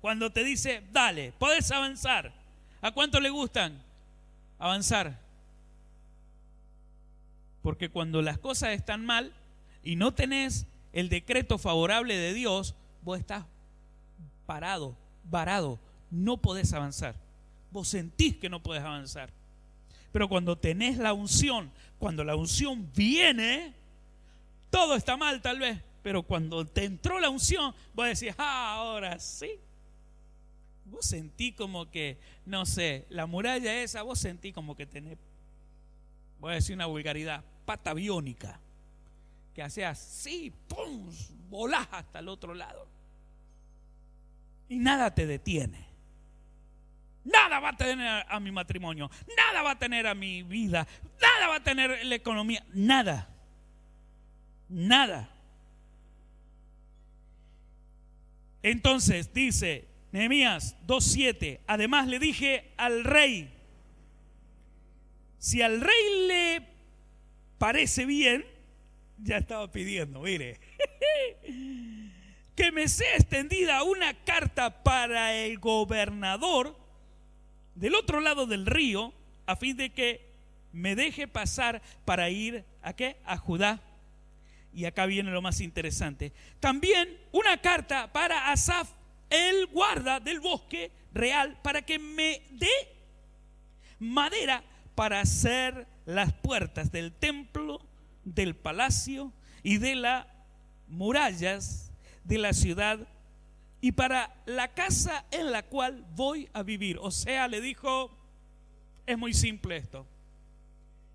cuando te dice, dale, podés avanzar. ¿A cuánto le gustan avanzar? Porque cuando las cosas están mal y no tenés el decreto favorable de Dios, vos estás parado, varado, no podés avanzar. Vos sentís que no podés avanzar. Pero cuando tenés la unción, cuando la unción viene, todo está mal tal vez, pero cuando te entró la unción, vos decís, ahora sí. Vos sentí como que, no sé, la muralla esa, vos sentí como que tenés, voy a decir una vulgaridad, pata biónica, que hacía así, ¡pum!, volás hasta el otro lado. Y nada te detiene. Nada va a tener a mi matrimonio, nada va a tener a mi vida, nada va a tener la economía, nada. Nada. Entonces dice Nehemías 2:7, además le dije al rey, si al rey le parece bien, ya estaba pidiendo, mire, que me sea extendida una carta para el gobernador del otro lado del río, a fin de que me deje pasar para ir ¿a qué? A Judá. Y acá viene lo más interesante. También una carta para Asaf, el guarda del bosque real, para que me dé madera para hacer las puertas del templo, del palacio y de las murallas de la ciudad, y para la casa en la cual voy a vivir. O sea, le dijo, es muy simple esto.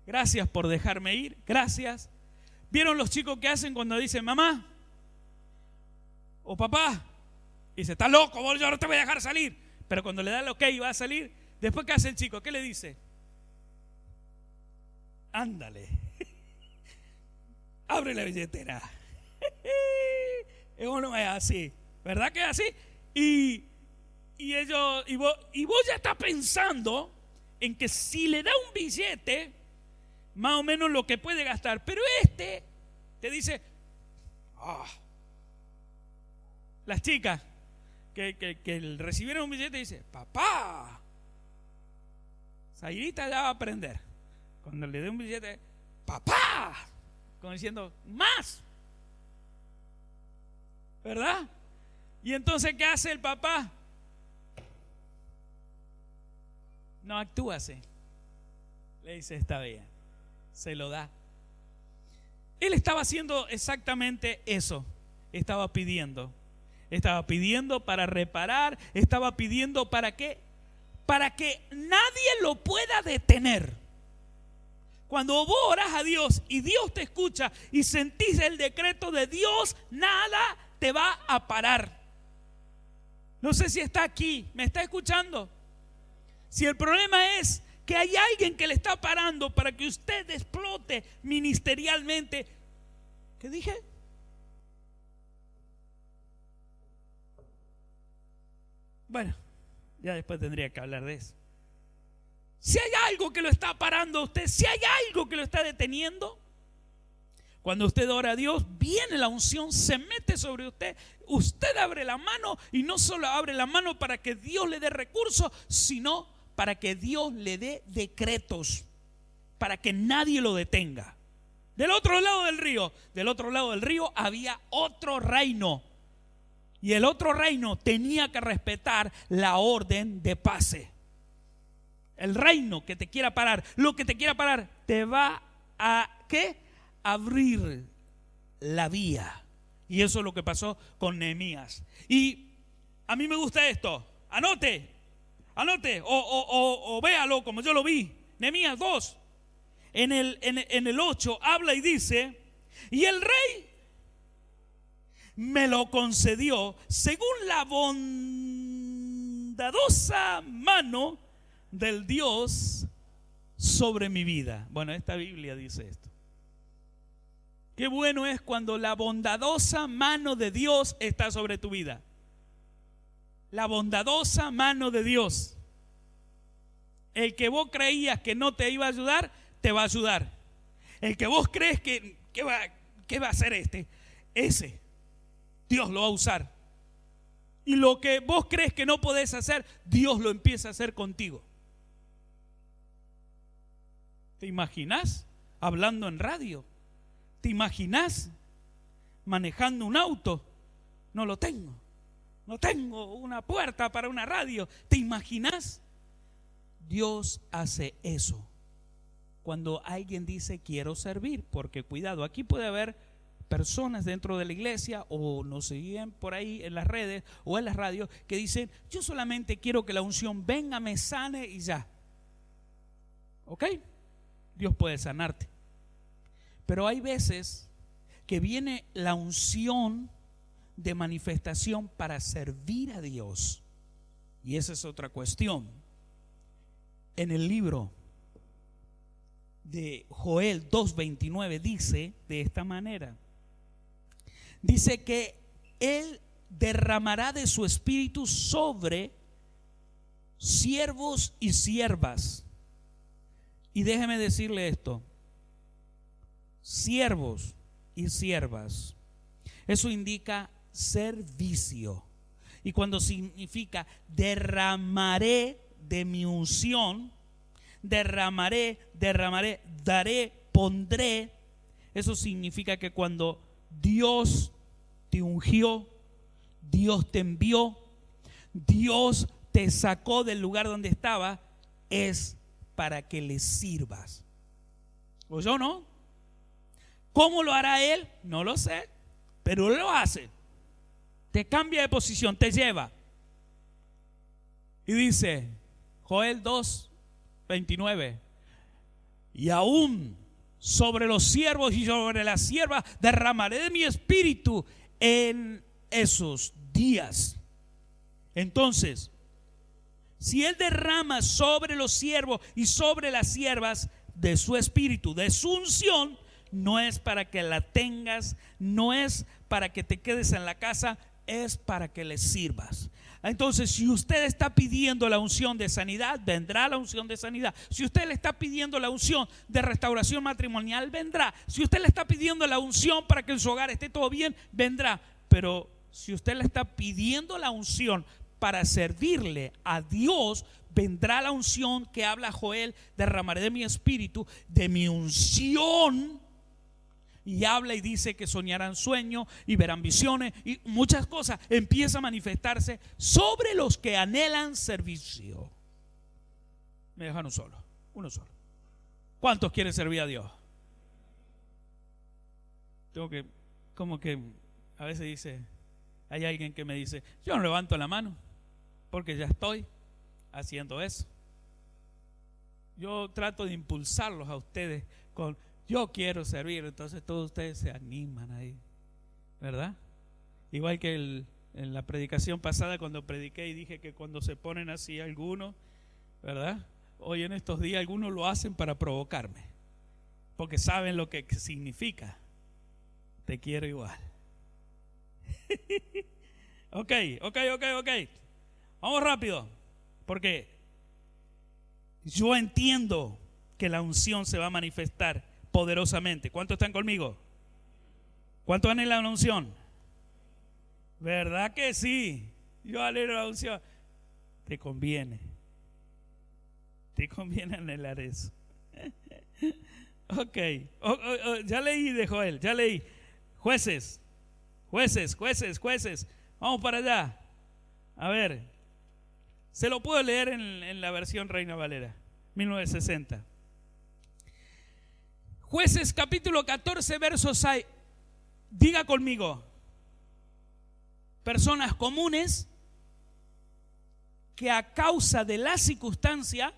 Gracias por dejarme ir, gracias. ¿Vieron los chicos que hacen cuando dicen mamá o papá? Y dice, está loco, yo no te voy a dejar salir. Pero cuando le da el ok y va a salir, después ¿qué hace el chico? ¿Qué le dice? Ándale, abre la billetera. Eso no es así, ¿verdad que es así? Y vos ya estás pensando en que si le da un billete, más o menos lo que puede gastar. Pero te dice, las chicas que recibieron un billete dice, papá, Zairita ya va a aprender. Cuando le dé un billete, papá, como diciendo, más, ¿verdad? Y entonces, ¿qué hace el papá? No actúa así. Le dice, está bien, se lo da. Él estaba haciendo exactamente eso. Estaba pidiendo para reparar, estaba pidiendo ¿para qué? Para que nadie lo pueda detener. Cuando vos orás a Dios y Dios te escucha y sentís el decreto de Dios, nada te va a parar. No sé si está aquí, ¿me está escuchando? Si el problema es que hay alguien que le está parando para que usted explote ministerialmente, ¿qué dije? Bueno, ya después tendría que hablar de eso. Si hay algo que lo está parando a usted, si hay algo que lo está deteniendo, cuando usted ora a Dios, viene la unción, se mete sobre usted, usted abre la mano, y no solo abre la mano para que Dios le dé recursos, sino para que Dios le dé decretos, para que nadie lo detenga. Del otro lado del río había otro reino, y el otro reino tenía que respetar la orden de paz. El reino que te quiera parar, lo que te quiera parar, te va a ¿qué? Abrir la vía. Y eso es lo que pasó con Nehemías. Y a mí me gusta esto. Anote o véalo como yo lo vi. Nehemías 2 en el 8 habla y dice, y el rey me lo concedió según la bondadosa mano del Dios sobre mi vida. Bueno, esta Biblia dice esto. Qué bueno es cuando la bondadosa mano de Dios está sobre tu vida. La bondadosa mano de Dios. El que vos creías que no te iba a ayudar, te va a ayudar. El que vos crees que va a hacer ese, Dios lo va a usar. Y lo que vos crees que no podés hacer, Dios lo empieza a hacer contigo. ¿Te imaginás hablando en radio? ¿Te imaginás manejando un auto? No lo tengo. No tengo una puerta para una radio. ¿Te imaginás? Dios hace eso cuando alguien dice quiero servir. Porque cuidado, aquí puede haber personas dentro de la iglesia o nos siguen por ahí en las redes o en las radios que dicen yo solamente quiero que la unción venga, me sane y ya. ¿Ok? Dios puede sanarte. Pero hay veces que viene la unción de manifestación para servir a Dios. Y esa es otra cuestión. En el libro de Joel 2:29 dice de esta manera. Dice que Él derramará de su espíritu sobre siervos y siervas. Y déjeme decirle esto: siervos y siervas, eso indica servicio. Y cuando significa derramaré de mi unción, derramaré, daré, pondré, eso significa que cuando Dios te ungió, Dios te envió, Dios te sacó del lugar donde estaba, es para que le sirvas. ¿O yo no? ¿Cómo lo hará Él? No lo sé, pero lo hace. Te cambia de posición, te lleva. Y dice Joel 2:29, y aún sobre los siervos y sobre las siervas derramaré de mi espíritu en esos días. Entonces, si Él derrama sobre los siervos y sobre las siervas de su espíritu, de su unción, no es para que la tengas, no es para que te quedes en la casa, es para que le sirvas. Entonces, si usted está pidiendo la unción de sanidad, vendrá la unción de sanidad. Si usted le está pidiendo la unción de restauración matrimonial, vendrá. Si usted le está pidiendo la unción para que en su hogar esté todo bien, vendrá. Pero si usted le está pidiendo la unción para servirle a Dios, vendrá la unción que habla Joel: derramaré de mi espíritu, de mi unción. Y habla y dice que soñarán sueños y verán visiones y muchas cosas. Empieza a manifestarse sobre los que anhelan servicio. Me dejan uno solo. ¿Cuántos quieren servir a Dios? Tengo que, como que a veces dice, hay alguien que me dice, yo no levanto la mano porque ya estoy haciendo eso. Yo trato de impulsarlos a ustedes con yo quiero servir, entonces todos ustedes se animan ahí, ¿verdad? Igual que en la predicación pasada, cuando prediqué y dije que cuando se ponen así algunos, ¿verdad? Hoy en estos días algunos lo hacen para provocarme, porque saben lo que significa. Te quiero igual. Ok. Vamos rápido, porque yo entiendo que la unción se va a manifestar poderosamente. ¿Cuántos están conmigo? ¿Cuántos anhelan la unción? ¿Verdad que sí? Yo anhelo la unción. Te conviene anhelar eso. Ok. Ya leí de Joel, ya leí. Jueces. Vamos para allá. A ver. Se lo puedo leer en la versión Reina Valera 1960. Jueces capítulo 14 versos 6. Diga conmigo: personas comunes que a causa de la circunstancia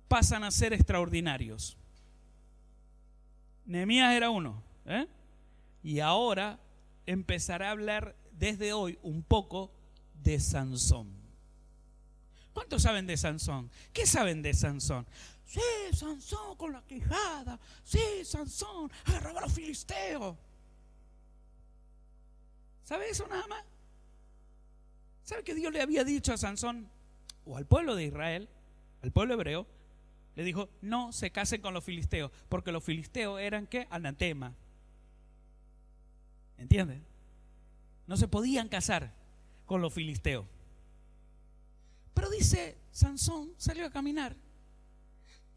pasan a ser extraordinarios. Nehemías era uno, y ahora empezaré a hablar desde hoy un poco de Sansón. ¿Cuántos saben de Sansón? ¿Qué saben de Sansón? Sí, Sansón con la quijada. Sí, Sansón agarraba a los filisteos. ¿Sabe eso nada más? ¿Sabe que Dios le había dicho a Sansón, o al pueblo de Israel, al pueblo hebreo, Le dijo, no se casen con los filisteos, porque los filisteos eran, ¿qué? Anatema. ¿Entienden? No se podían casar con los filisteos. Pero dice, Sansón salió a caminar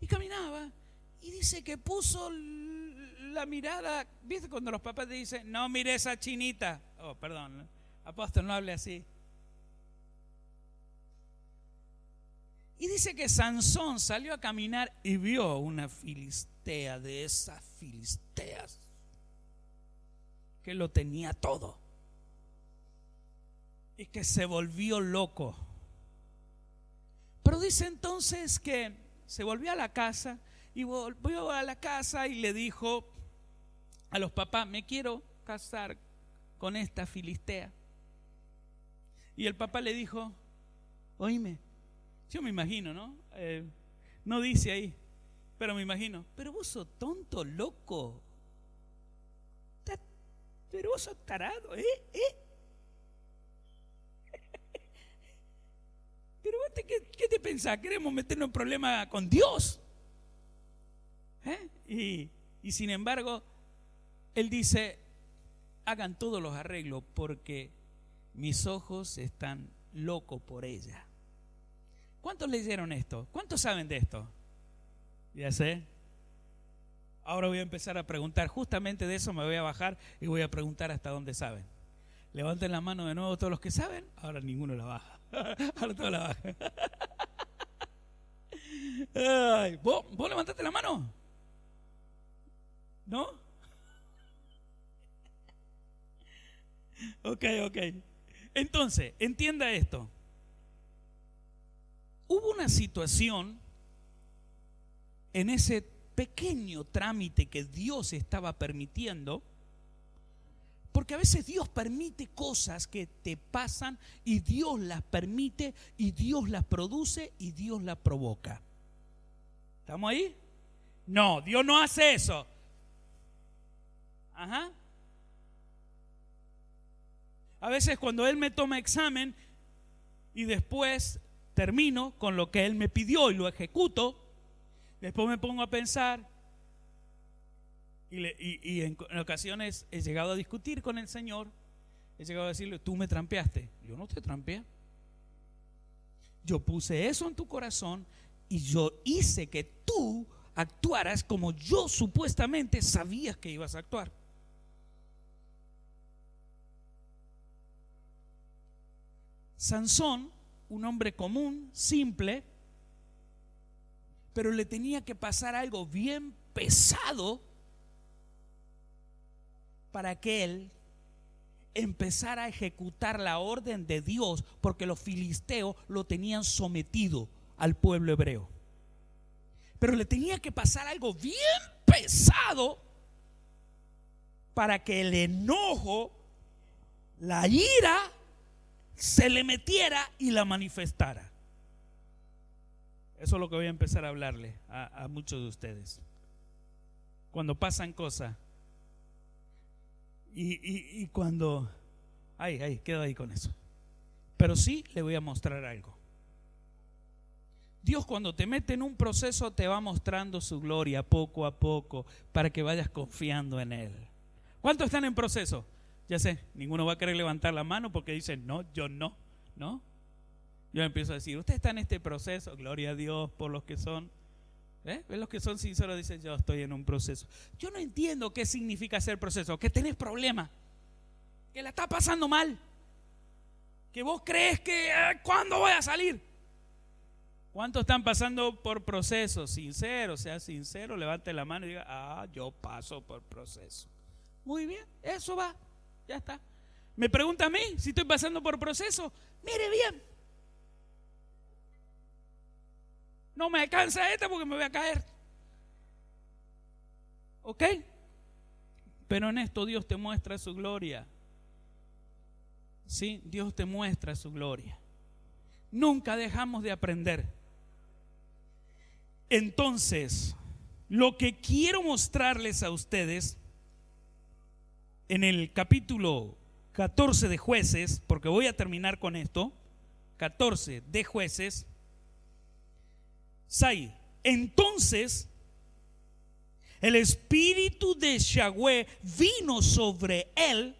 y caminaba y dice que puso la mirada. ¿Viste cuando los papás te dicen, no mire esa chinita? Oh, perdón, apóstol, no hable así. Y dice que Sansón salió a caminar y vio una filistea, de esas filisteas, que lo tenía todo. Y que se volvió loco. Pero dice entonces que se volvió a la casa y volvió a la casa y le dijo a los papás, me quiero casar con esta filistea. Y el papá le dijo, oíme, yo me imagino, ¿no? No dice ahí, pero me imagino, pero vos sos tonto, loco, pero vos sos tarado, Pero vos ¿qué te pensás? ¿Queremos meternos en problemas con Dios? Y sin embargo, él dice, hagan todos los arreglos porque mis ojos están locos por ella. ¿Cuántos leyeron esto? ¿Cuántos saben de esto? Ya sé. Ahora voy a empezar a preguntar. Justamente de eso me voy a bajar y voy a preguntar hasta dónde saben. Levanten la mano de nuevo todos los que saben. Ahora ninguno la baja. Ahora todos la bajan. Ay, ¿vos levantaste la mano? ¿No? Ok. Entonces, entienda esto. Hubo una situación en ese pequeño trámite que Dios estaba permitiendo, porque a veces Dios permite cosas que te pasan y Dios las permite y Dios las produce y Dios las provoca. ¿Estamos ahí? No, Dios no hace eso. Ajá. A veces cuando Él me toma examen y después termino con lo que Él me pidió y lo ejecuto, después me pongo a pensar y en ocasiones he llegado a discutir con el Señor, he llegado a decirle, tú me trampeaste. Yo no te trampeé. Yo puse eso en tu corazón y yo hice que tú actuaras como yo supuestamente sabías que ibas a actuar. Sansón, un hombre común, simple, pero le tenía que pasar algo bien pesado para que él empezara a ejecutar la orden de Dios, porque los filisteos lo tenían sometido al pueblo hebreo. Pero le tenía que pasar algo bien pesado para que el enojo, la ira, se le metiera y la manifestara. Eso es lo que voy a empezar a hablarle a muchos de ustedes. Cuando pasan cosas y cuando quedo ahí con eso. Pero sí le voy a mostrar algo. Dios, cuando te mete en un proceso, te va mostrando su gloria poco a poco para que vayas confiando en Él. ¿Cuántos están en proceso? Ya sé, ninguno va a querer levantar la mano porque dicen, no, yo no. Yo empiezo a decir, usted está en este proceso, gloria a Dios por los que son, los que son sinceros dicen, yo estoy en un proceso. Yo no entiendo qué significa hacer proceso, que tenés problemas, que la está pasando mal, que vos crees que, ¿cuándo voy a salir? ¿Cuántos están pasando por procesos? Sincero, sea sincero, levante la mano y diga, yo paso por proceso. Muy bien, eso va. Ya está. Me pregunta a mí si estoy pasando por proceso. Mire bien. No me alcanza esta porque me voy a caer. ¿Ok? Pero en esto Dios te muestra su gloria. Sí, Dios te muestra su gloria. Nunca dejamos de aprender. Entonces, lo que quiero mostrarles a ustedes en el capítulo 14 de Jueces, porque voy a terminar con esto, 14 de Jueces, Sai, Entonces el espíritu de Yahweh vino sobre él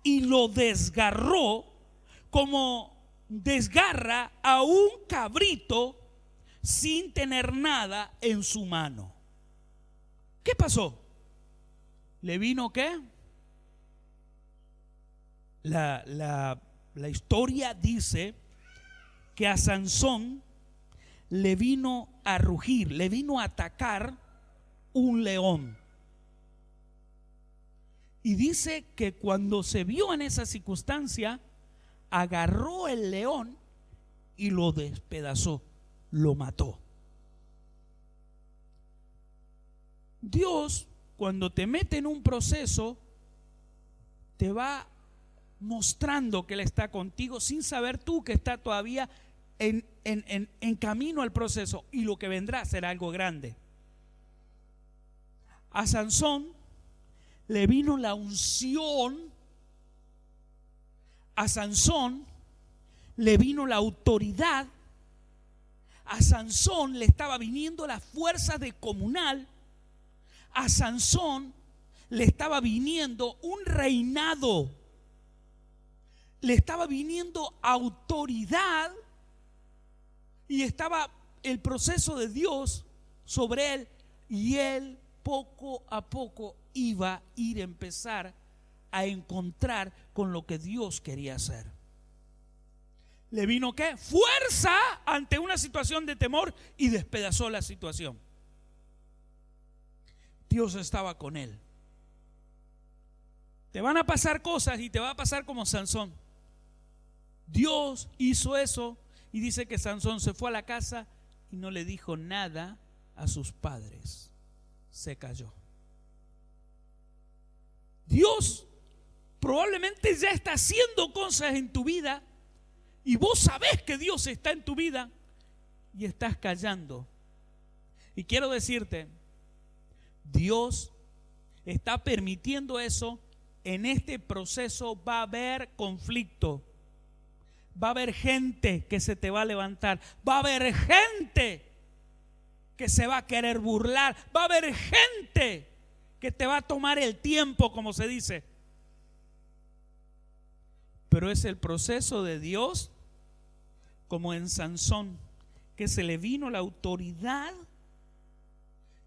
y lo desgarró como desgarra a un cabrito sin tener nada en su mano. ¿Qué pasó? ¿Le vino qué? La historia dice que a Sansón le vino a rugir, le vino a atacar un león. Y dice que cuando se vio en esa circunstancia, agarró el león y lo despedazó, lo mató. Dios, cuando te mete en un proceso, te va mostrando que Él está contigo sin saber tú que está todavía en camino al proceso, y lo que vendrá será algo grande. A Sansón le vino la unción, a Sansón le vino la autoridad, a Sansón le estaba viniendo la fuerza descomunal, a Sansón le estaba viniendo un reinado, le estaba viniendo autoridad, y estaba el proceso de Dios sobre él, y él poco a poco iba a empezar a encontrar con lo que Dios quería hacer. Le vino ¿qué? Fuerza ante una situación de temor, y despedazó la situación. Dios estaba con él. Te van a pasar cosas y te va a pasar como Sansón. Dios hizo eso, y dice que Sansón se fue a la casa y no le dijo nada a sus padres. Se cayó. Dios probablemente ya está haciendo cosas en tu vida, y vos sabés que Dios está en tu vida, y estás callando. Y quiero decirte, Dios está permitiendo eso. En este proceso va a haber conflicto, va a haber gente que se te va a levantar, va a haber gente que se va a querer burlar, va a haber gente que te va a tomar el tiempo, como se dice. Pero es el proceso de Dios, como en Sansón, que se le vino la autoridad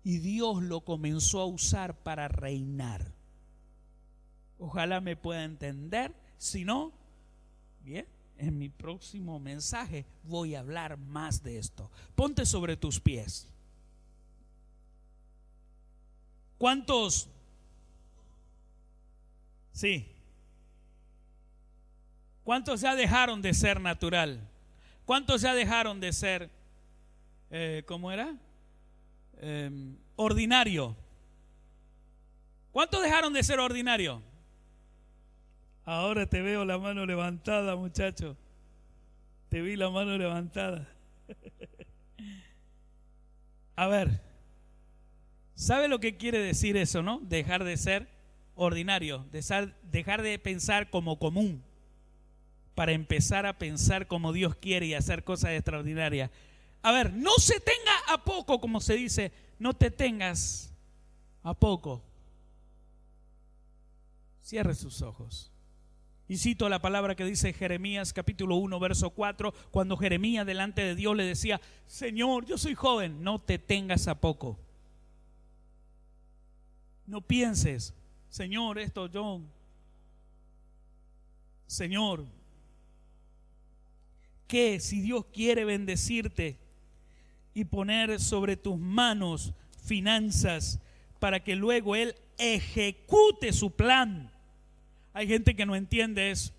y Dios lo comenzó a usar para reinar. Ojalá me pueda entender. Si no, bien, en mi próximo mensaje voy a hablar más de esto. Ponte sobre tus pies. ¿Cuántos? Sí. ¿Cuántos ya dejaron de ser natural? ¿Cuántos ya dejaron de ser, ¿cómo era? Ordinario. ¿Cuántos dejaron de ser ordinario? Ahora te veo la mano levantada, muchacho. Te vi la mano levantada. A ver, ¿sabe lo que quiere decir eso, no? Dejar de ser ordinario, dejar de pensar como común, para empezar a pensar como Dios quiere y hacer cosas extraordinarias. A ver, no se tenga a poco, como se dice, no te tengas a poco. Cierre sus ojos. Y cito la palabra que dice Jeremías capítulo 1 verso 4, cuando Jeremías delante de Dios le decía: Señor, yo soy joven. No te tengas a poco. No pienses, Señor, esto yo, Señor, que si Dios quiere bendecirte y poner sobre tus manos finanzas para que luego Él ejecute su plan. Hay gente que no entiende eso.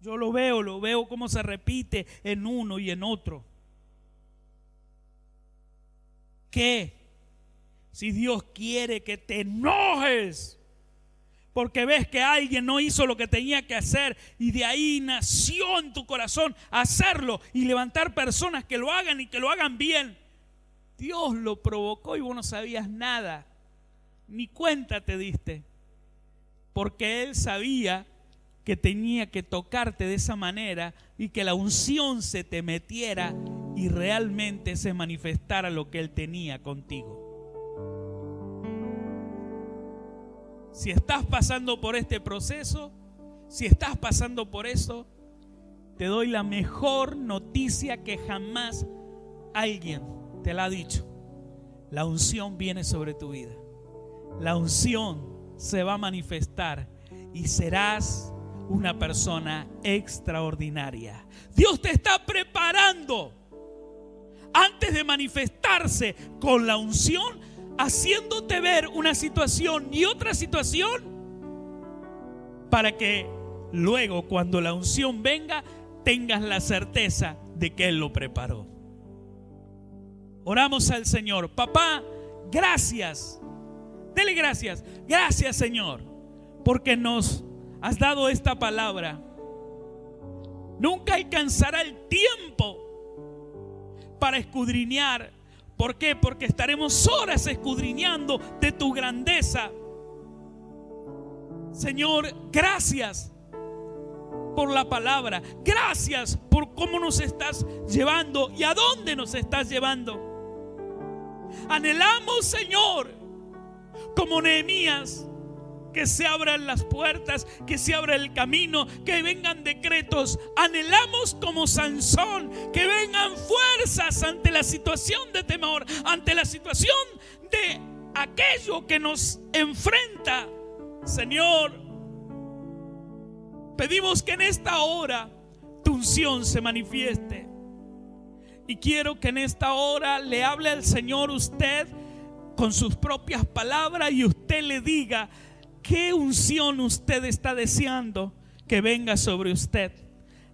Yo lo veo cómo se repite en uno y en otro. ¿Qué? Si Dios quiere que te enojes porque ves que alguien no hizo lo que tenía que hacer, y de ahí nació en tu corazón hacerlo y levantar personas que lo hagan y que lo hagan bien. Dios lo provocó y vos no sabías nada, ni cuenta te diste, porque Él sabía que tenía que tocarte de esa manera y que la unción se te metiera y realmente se manifestara lo que Él tenía contigo. Si estás pasando por este proceso, si estás pasando por eso, te doy la mejor noticia que jamás alguien te la ha dicho. La unción viene sobre tu vida. La unción se va a manifestar y serás una persona extraordinaria. Dios te está preparando antes de manifestarse con la unción, haciéndote ver una situación y otra situación, para que luego, cuando la unción venga, tengas la certeza de que Él lo preparó. Oramos al Señor. Papá, gracias. Dele gracias. Gracias, Señor, porque nos has dado esta palabra. Nunca alcanzará el tiempo para escudriñar. ¿Por qué? Porque estaremos horas escudriñando de tu grandeza. Señor, gracias por la palabra. Gracias por cómo nos estás llevando y a dónde nos estás llevando. Anhelamos, Señor, como Nehemías, que se abran las puertas, que se abra el camino, que vengan decretos. Anhelamos como Sansón, que vengan fuerzas ante la situación de temor, ante la situación de aquello que nos enfrenta. Señor, pedimos que en esta hora tu unción se manifieste. Y quiero que en esta hora le hable al Señor usted con sus propias palabras y usted le diga qué unción usted está deseando que venga sobre usted.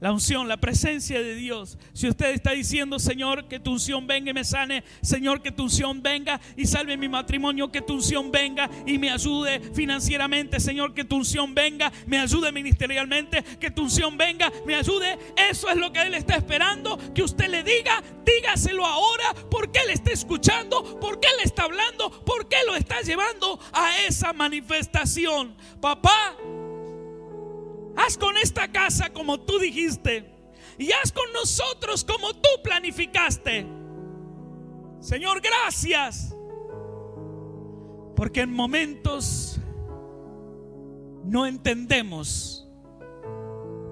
La unción, la presencia de Dios. Si usted está diciendo: Señor, que tu unción venga y me sane. Señor, que tu unción venga y salve mi matrimonio. Que tu unción venga y me ayude financieramente. Señor, que tu unción venga, me ayude ministerialmente. Que tu unción venga, me ayude. Eso es lo que Él está esperando que usted le diga. Dígaselo ahora, porque Él está escuchando, porque Él está hablando, porque Él lo está llevando a esa manifestación. Papá, haz con esta casa como tú dijiste, y haz con nosotros como tú planificaste. Señor, gracias, porque en momentos no entendemos,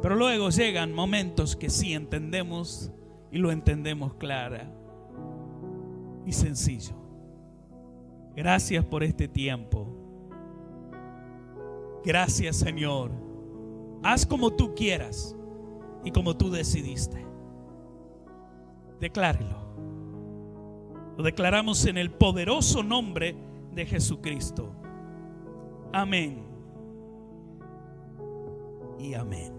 pero luego llegan momentos que sí entendemos, y lo entendemos clara y sencillo. Gracias por este tiempo. Gracias, Señor. Haz como tú quieras y como tú decidiste. Declárelo. Lo declaramos en el poderoso nombre de Jesucristo. Amén y amén.